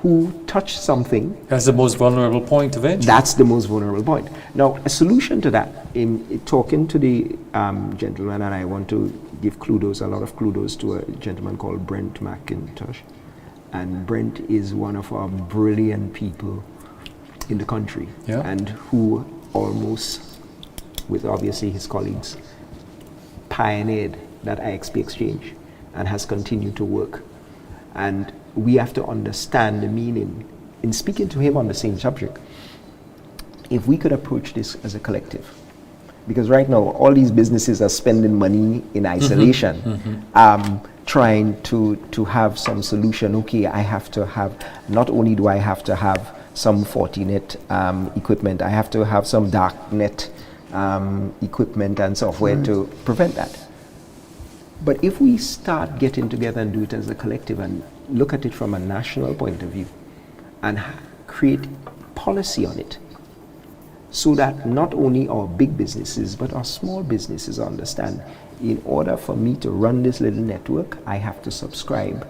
S8: who touched something.
S1: That's the most vulnerable point of entry.
S8: That's the most vulnerable point. Now, a solution to that, in talking to the gentleman, and I want to give a lot of kudos to a gentleman called Brent McIntosh. And Brent is one of our brilliant people in the country, and who almost, with obviously his colleagues, pioneered that IXP exchange and has continued to work. And we have to understand the meaning. In speaking to him on the same subject, if we could approach this as a collective, because right now all these businesses are spending money in isolation, trying to have some solution. Okay, I have to have, not only do I have to have some Fortinet equipment, I have to have some darknet equipment and software to prevent that. But if we start getting together and do it as a collective and look at it from a national point of view and create policy on it, so that not only our big businesses but our small businesses understand, in order for me to run this little network, I have to subscribe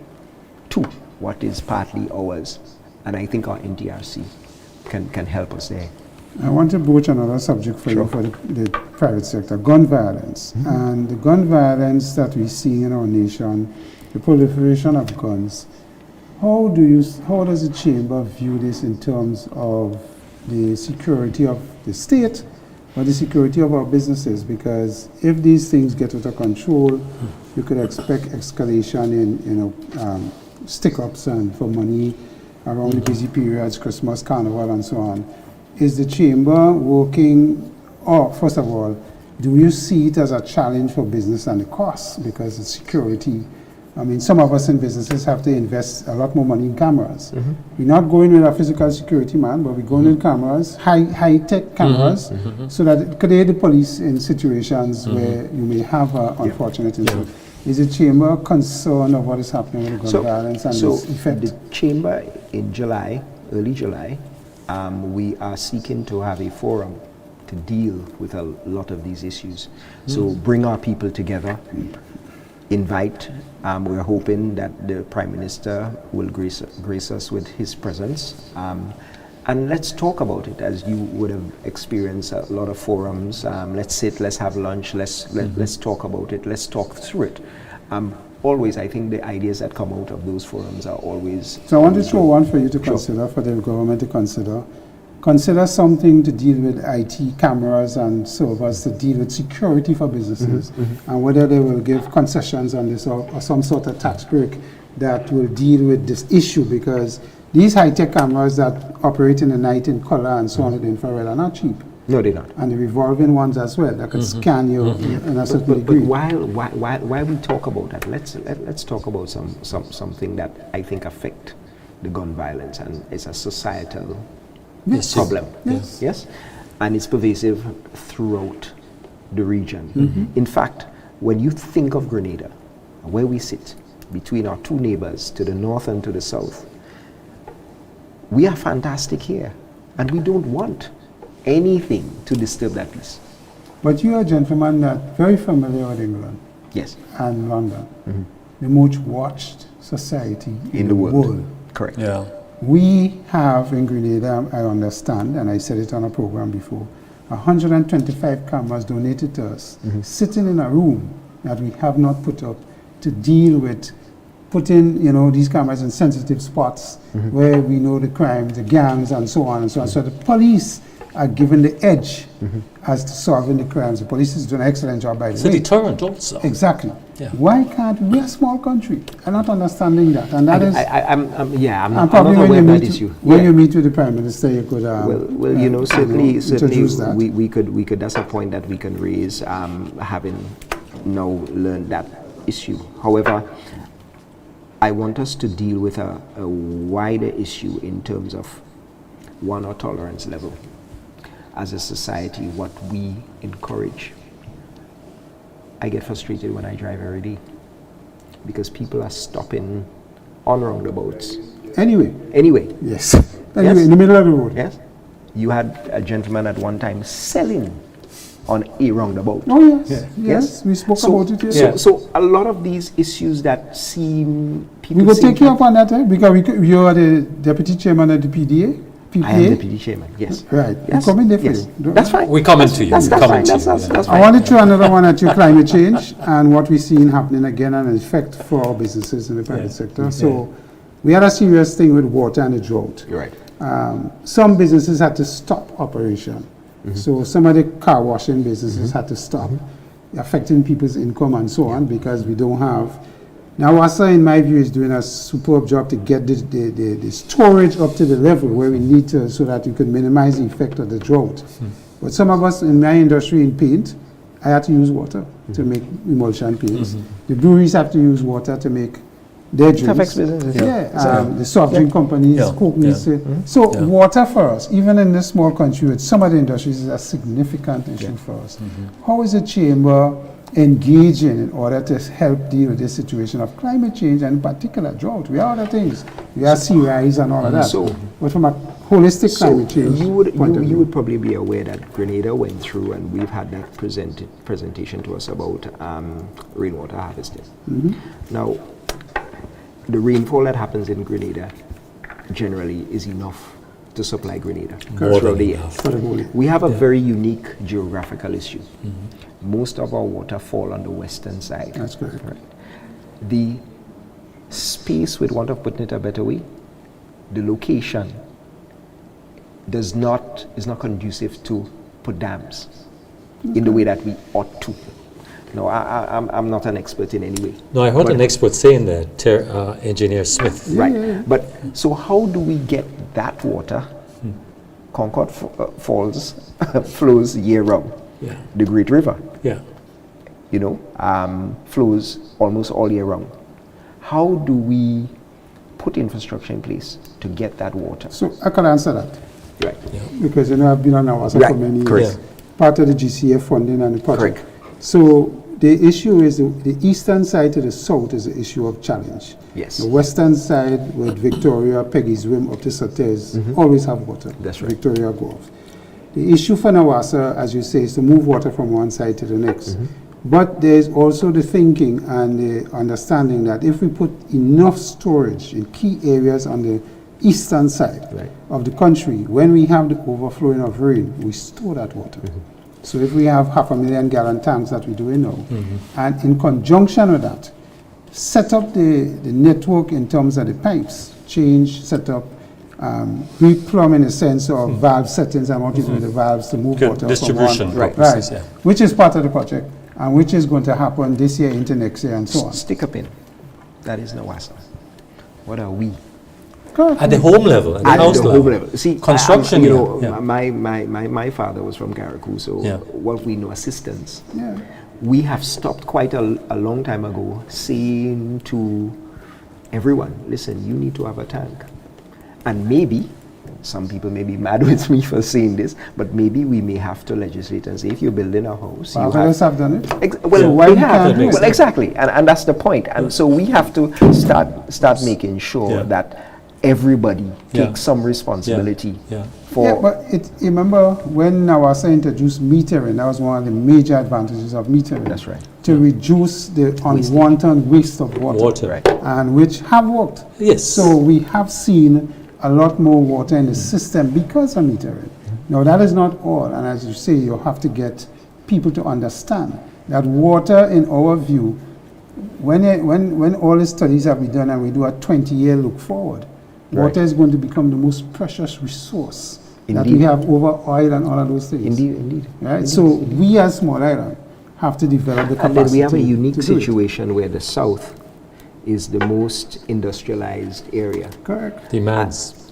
S8: to what is partly ours. And I think our NTRC can help us there.
S2: I want to broach another subject for
S8: Sure.
S2: you for the private sector, gun violence. And the gun violence that we see in our nation, the proliferation of guns. How does the Chamber view this in terms of the security of the state or the security of our businesses? Because if these things get out of control, you could expect escalation in stick-ups and for money around the busy periods, Christmas, Carnival, and so on. Is the Chamber working, or first of all, do you see it as a challenge for business and the costs? Because it's security. I mean, some of us in businesses have to invest a lot more money in cameras. We're not going with a physical security man, but we're going with cameras, high-tech cameras, so that it could aid the police in situations where you may have an unfortunate incident. Is the Chamber concerned of what is happening with the gun violence and its effect?
S8: The Chamber in July, early July, we are seeking to have a forum to deal with a lot of these issues. So bring our people together, invite, we're hoping that the Prime Minister will grace us with his presence. And let's talk about it, as you would have experienced a lot of forums. Let's sit, let's have lunch, let's talk about it, let's talk through it. Always, I think the ideas that come out of those forums are always...
S2: So I want to throw one for you to consider, for the government to consider. Consider something to deal with IT cameras and servers to deal with security for businesses, and whether they will give concessions on this or some sort of tax break that will deal with this issue, because these high-tech cameras that operate in the night in color and so on with infrared are not cheap.
S8: No, they're not.
S2: And the revolving ones as well that can scan you in a certain
S8: But
S2: degree.
S8: while we talk about that, let's talk about something that I think affect the gun violence, and it's a societal problem. Yes, and it's pervasive throughout the region. In fact, when you think of Grenada, where we sit between our two neighbors to the north and to the south, we are fantastic here, and we don't want anything to disturb that peace.
S2: But you are a gentleman that very familiar with England.
S8: Yes.
S2: And London. The most watched society in the world.
S8: Correct.
S1: Yeah.
S2: We have in Grenada, I understand, and I said it on a program before, 125 cameras donated to us, sitting in a room that we have not put up to deal with putting, these cameras in sensitive spots where we know the crimes, the gangs, and so on and so on. So the police are given the edge as to solving the crimes. The police is doing an excellent job, by the way.
S1: It's a deterrent also.
S2: Exactly.
S1: Yeah.
S2: Why can't we're a small country? I'm not understanding that, and that is.
S8: I'm not
S2: probably
S8: aware of that issue.
S2: When you meet with the Prime Minister, you could.
S8: Certainly,
S2: that.
S8: we could. That's a point that we can raise, having now learned that issue. However, I want us to deal with a wider issue in terms of one, our tolerance level as a society, what we encourage. I get frustrated when I drive every day because people are stopping on roundabouts.
S2: Anyway.
S8: Yes.
S2: Anyway, in the middle of the road.
S8: Yes. You had a gentleman at one time selling on a roundabout.
S2: Oh yes. Yes. We spoke about it. Yes.
S8: So a lot of these issues that seem people.
S2: We will take you up on that, because you are the deputy chairman of the PDA.
S8: I am deputy chairman. Yes.
S2: Right.
S8: Yes.
S2: We come in there for
S8: yes.
S2: you.
S8: That's fine.
S1: We come into you.
S8: That's fine. That's fine.
S2: I want to throw another one at you: climate change and what we're seeing happening again, and an effect for our businesses in the private sector. So we had a serious thing with water and the drought.
S8: You're right.
S2: Some businesses had to stop operation. So some of the car washing businesses had to stop, affecting people's income and so on, because we don't have. Now WASA, in my view, is doing a superb job to get the storage up to the level where we need to, so that you can minimize the effect of the drought. But some of us in my industry in paint, I had to use water to make emulsion paints. The breweries have to use water to make their drinks. The soft drink companies, Coke needs to. So water for us, even in this small country with some of the industries, is a significant issue for us. How is the Chamber engaging in order to help deal with this situation of climate change and in particular drought? We have other things. We have sea rise and all of that. But from a holistic climate change
S8: you would
S2: point of
S8: you
S2: view.
S8: would probably be aware that Grenada went through, and we've had that presentation to us about rainwater harvesting. Now, the rainfall that happens in Grenada generally is enough to supply Grenada
S1: More
S8: throughout
S1: than
S8: the year.
S1: enough.
S2: For the whole year.
S8: We have a very unique geographical issue. Most of our water fall on the western side.
S2: That's correct.
S8: Right. The space, with want of putting it a better way, the location is not conducive to put dams in the way that we ought to. No, I'm not an expert in any way.
S1: No, I heard
S8: But-
S1: an expert saying that, Engineer Smith.
S8: Right. But so how do we get that water? Concord Falls flows year round.
S1: Yeah.
S8: The Great River,
S1: Yeah.
S8: flows almost all year round. How do we put infrastructure in place to get that water?
S2: So I can answer that
S8: Right.
S2: because I've been on Nawasa
S8: Right,
S2: for many years.
S8: correct.
S2: Part of the GCF funding and the project.
S8: Correct.
S2: So the issue is the eastern side to the south is an issue of challenge.
S8: Yes.
S2: The western side with Victoria, Peggy's Rim up to Sates always have water.
S8: That's right.
S2: Victoria go off. The issue for Nawasa, as you say, is to move water from one side to the next. But there's also the thinking and the understanding that if we put enough storage in key areas on the eastern side
S8: Right.
S2: of the country, when we have the overflowing of rain, we store that water. So if we have 500,000 gallon tanks that we're doing now, and in conjunction with that, set up the network in terms of the pipes, set up, replumb in the sense of valve settings and what you do with the valves to move
S1: Good
S2: water
S1: distribution
S2: from one,
S1: purposes, yeah.
S2: which is part of the project, and which is going to happen this year into next year and so on.
S8: Stick a pin. That is Nawasa. What are we?
S1: At the home level, at the
S8: At
S1: house
S8: the
S1: level.
S8: home level. See,
S1: Construction,
S8: you
S1: yeah,
S8: know,
S1: yeah.
S8: my father was from Karakou, so
S1: Yeah.
S8: what we know, assistance.
S2: Yeah.
S8: We have stopped quite a long time ago saying to everyone, listen, you need to have a tank. And maybe, some people may be mad with me for saying this, but maybe we may have to legislate and say, if you're building a house, you
S2: Others
S8: have...
S2: have done it.
S8: Well,
S2: So why
S8: we
S2: we
S8: have.
S2: can't do it?
S8: Well, exactly, and that's the point. And so we have to start making sure
S1: Yeah.
S8: that everybody
S1: Yeah.
S8: takes some responsibility
S1: Yeah.
S8: for...
S2: Yeah, but remember when Nawasa introduced metering, that was one of the major advantages of metering.
S8: That's right.
S2: To reduce the unwanted waste of water.
S1: Water.
S8: Right.
S2: And which have worked.
S1: Yes.
S2: So we have seen a lot more water in the system because of metering. Now that is not all, and as you say, you have to get people to understand that water, in our view, when all the studies have been done and we do a 20-year look forward, water is going to become the most precious resource that we
S8: Indeed.
S2: have over oil and all of those things.
S8: Indeed.
S2: Right? So we as Small Island have to develop the capacity.
S8: And then we have a unique
S2: to do it.
S8: situation where the south is the most industrialized area.
S2: Correct.
S1: Demands.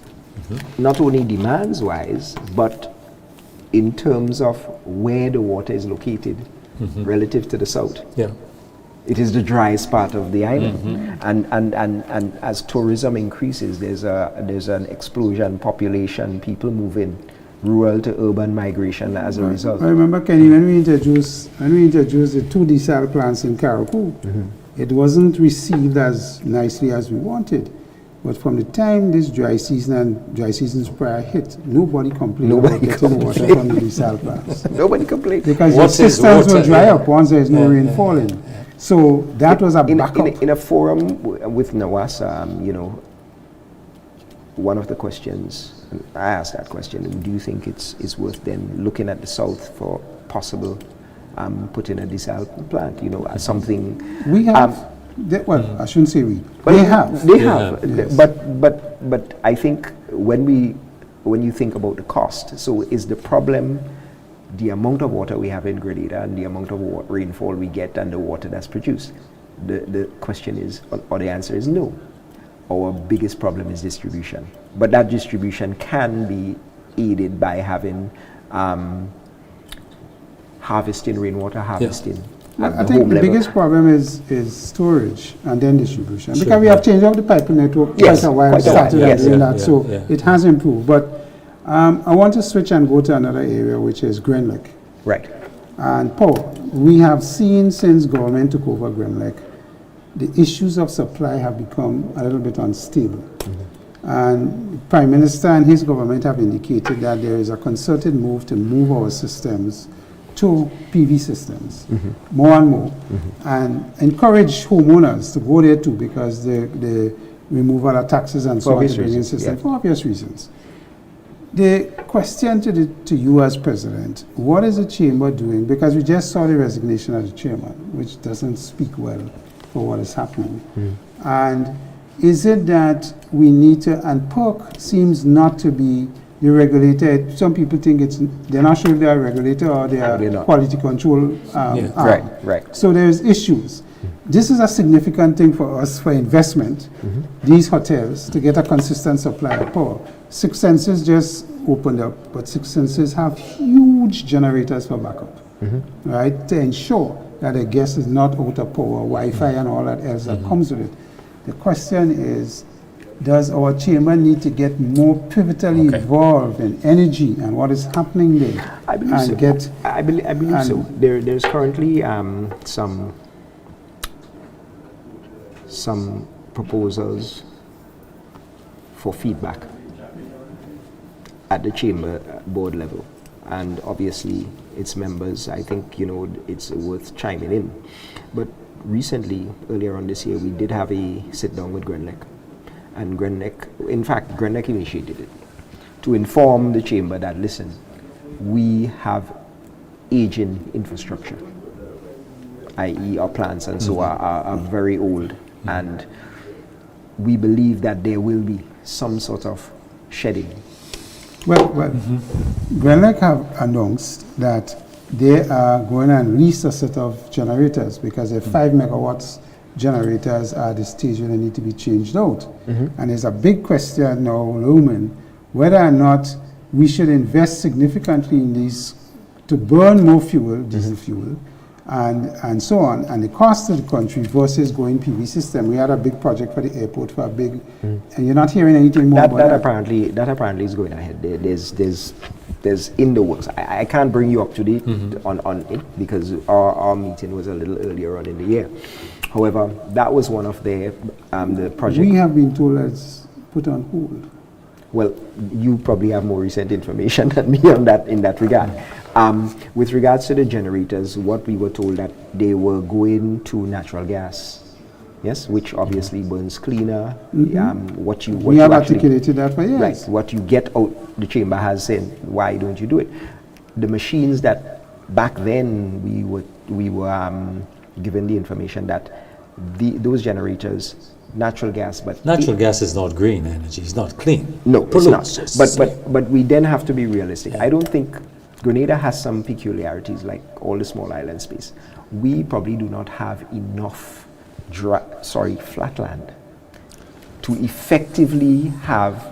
S8: Not only demands-wise, but in terms of where the water is located relative to the south.
S1: Yeah.
S8: It is the driest part of the island, and as tourism increases, there's an explosion, population, people moving, rural to urban migration as a result.
S2: I remember, Kenny, when we introduced the 2 desal plants in Karakou, it wasn't received as nicely as we wanted. But from the time this dry season and dry seasons prior hit, nobody complained about getting water from the desal plants.
S8: Nobody complained.
S2: Because
S1: What
S2: your
S1: is
S2: systems will
S1: water?
S2: dry
S1: Yeah.
S2: up once there is no rain falling. So that was a backup.
S8: In a forum with Nawasa, one of the questions, I asked that question, do you think it's worth then looking at the south for possible putting a desal plant, as something...
S2: We have, I shouldn't say we,
S8: Well,
S2: they have.
S8: They have.
S2: yes.
S8: But I think when you think about the cost, so is the problem the amount of water we have in Grenada and the amount of rainfall we get and the water that's produced? The question is, or the answer is no. Our biggest problem is distribution. But that distribution can be aided by having harvesting, rainwater harvesting.
S2: Well,
S8: at
S2: I
S8: the
S2: think
S8: home
S2: the
S8: level.
S2: biggest problem is storage and then distribution.
S1: Sure.
S2: Because we have changed up the piping network
S8: Yes,
S2: quite a while,
S8: quite a while,
S2: started
S8: yes.
S2: doing
S1: Yeah,
S2: that,
S1: yeah,
S2: so
S1: yeah.
S2: it has improved. But I want to switch and go to another area, which is Grenada.
S8: Right.
S2: And Paul, we have seen since government took over Grenada, the issues of supply have become a little bit unstable. And Prime Minister and his government have indicated that there is a concerted move to move our systems to PV systems, more and more, and encourage homeowners to go there too, because the removal of taxes and so on to bring in system for obvious reasons. The question to you as president, what is the chamber doing? Because we just saw the resignation of the chairman, which doesn't speak well for what is happening. And is it that we need to, and PERC seems not to be the regulator. Some people think they're not sure if they're a regulator or they are quality control arm.
S8: Right.
S2: So there's issues. This is a significant thing for us for investment, these hotels, to get a consistent supply of power. Six Senses just opened up, but Six Senses have huge generators for backup, right, to ensure that the guest is not out of power, Wi-Fi and all that else that comes with it. The question is, does our chamber need to get more pivotally involved in energy and what is happening there?
S8: I believe so. I believe so. There's currently some proposals for feedback at the chamber board level, and obviously its members, I think, it's worth chiming in. But recently, earlier on this year, we did have a sit down with Grenada, and Grenada initiated it to inform the chamber that, listen, we have aging infrastructure, i.e. our plants and so are very old, and we believe that there will be some sort of shedding.
S2: Well, Grenada have announced that they are going to release a set of generators, because the 5 megawatts generators are at the stage where they need to be changed out. And there's a big question now looming whether or not we should invest significantly in these to burn more fuel, diesel fuel, and so on, and the cost of the country versus going PV system. We had a big project for the airport for a big, and you're not hearing anything more about that.
S8: That apparently is going ahead. There's in the works. I can't bring you up to date on it, because our meeting was a little earlier on in the year. However, that was one of the projects.
S2: We have been told it's put on hold.
S8: Well, you probably have more recent information than me on that in that regard. With regards to the generators, what we were told that they were going to natural gas, yes, which obviously burns cleaner.
S2: We have articulated that for years.
S8: Right, what you get out, the chamber has said, why don't you do it? The machines that back then we were given the information that those generators, natural gas, but
S1: natural gas is not green energy. It's not clean.
S8: No, pollutes. It's not. But we then have to be realistic. I don't think Grenada has some peculiarities like all the small island space. We probably do not have enough flatland to effectively have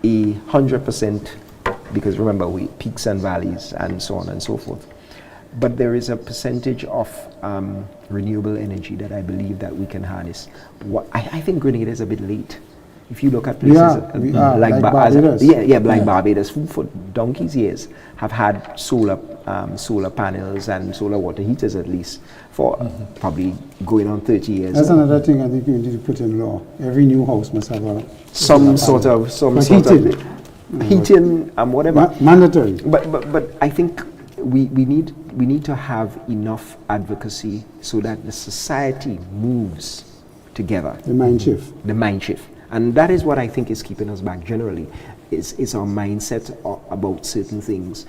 S8: 100%, because remember, we peaks and valleys and so on and so forth. But there is a percentage of renewable energy that I believe that we can harness. I think Grenada is a bit late. If you look at places like Barbados, Barbados, for donkey's years, have had solar panels and solar water heaters at least for probably going on 30 years.
S2: That's another thing I think you need to put in law. Every new house must have
S8: some sort of heating, whatever.
S2: Mandatory.
S8: But I think we need to have enough advocacy so that the society moves together.
S2: The mind shift.
S8: And that is what I think is keeping us back generally. It's our mindset about certain things,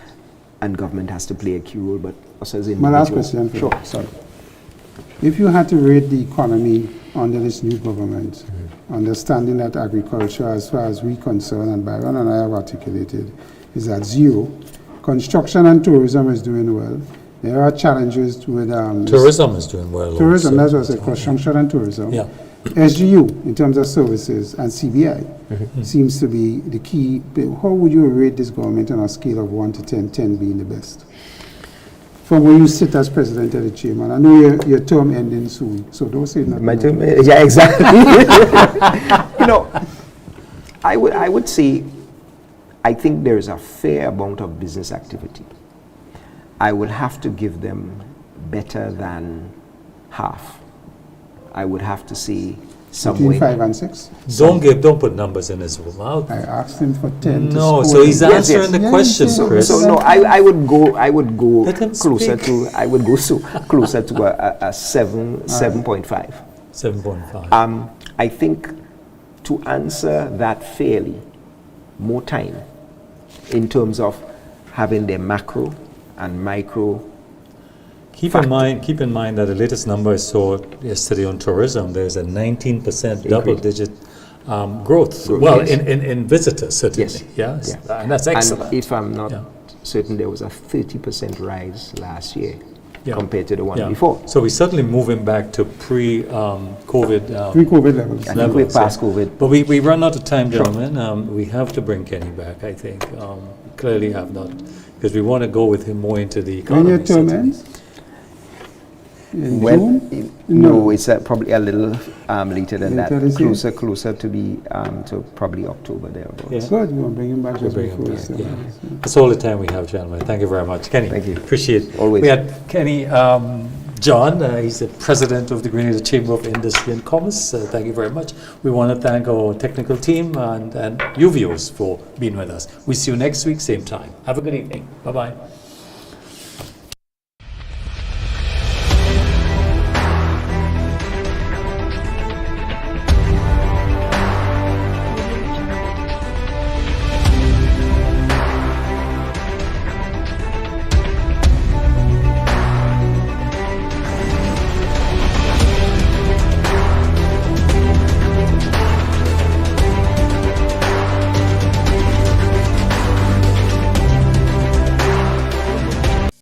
S8: and government has to play a key role, but us as individuals.
S2: My last question.
S8: Sure, sorry.
S2: If you had to rate the economy under this new government, understanding that agriculture, as far as we're concerned, and Byron and I have articulated, is at 0. Construction and tourism is doing well. There are challenges with...
S1: tourism is doing well.
S2: Tourism, that's what I said, construction and tourism.
S1: Yeah.
S2: SGU, in terms of services, and CBI seems to be the key. How would you rate this government on a scale of 1 to 10, 10 being the best? From where you sit as president of the chairman. I know your term ending soon, so don't say nothing.
S8: My term, yeah, exactly. I would say, I think there is a fair amount of business activity. I would have to give them better than half. I would have to say somewhere.
S2: Between 5 and 6.
S1: Don't put numbers in his mouth.
S2: I asked him for 10.
S1: No,
S2: to
S1: so
S2: score
S1: he's
S2: him.
S8: Yes,
S1: answering
S8: yes.
S1: the question,
S2: Yes, yes.
S1: Chris.
S8: So no, I would go
S1: Let him
S8: closer
S1: speak.
S8: to I would go closer to a 7.5.
S1: 7.5.
S8: I think to answer that fairly, more time in terms of having their macro and micro.
S1: Keep in mind that the latest number I saw yesterday on tourism, there's a 19% double-digit growth. Well,
S8: yes.
S1: in visitors, certainly.
S8: Yes.
S1: Yes, and that's excellent.
S8: And if I'm not
S1: Yeah.
S8: certain, there was a 30% rise last year
S1: Yeah.
S8: compared to the one
S1: Yeah.
S8: before.
S1: So we're certainly moving back to pre-COVID
S2: Pre-COVID levels.
S8: I think we're past
S1: yeah.
S8: COVID.
S1: But we run out of time, gentlemen. We have to bring Kenny back, I think. Clearly have not, because we want to go with him more into the
S2: When
S1: economy.
S2: your term
S1: certainly.
S2: ends? In
S8: Well,
S2: June?
S8: no, it's probably a little later than
S2: Later
S8: that.
S2: this year?
S8: Closer to be to probably October thereabouts.
S1: Yeah.
S2: Good, you want to bring him back just
S1: bring him
S2: before
S1: back,
S2: the
S1: yeah.
S2: summer.
S1: That's all the time we have, gentlemen. Thank you very much. Kenny,
S8: Thank you.
S1: appreciate it.
S8: Always.
S1: We had Kenny John, he's the president of the Grenada Chamber of Industry and Commerce. Thank you very much. We want to thank our technical team and you viewers for being with us. We see you next week, same time. Have a good evening. Bye-bye.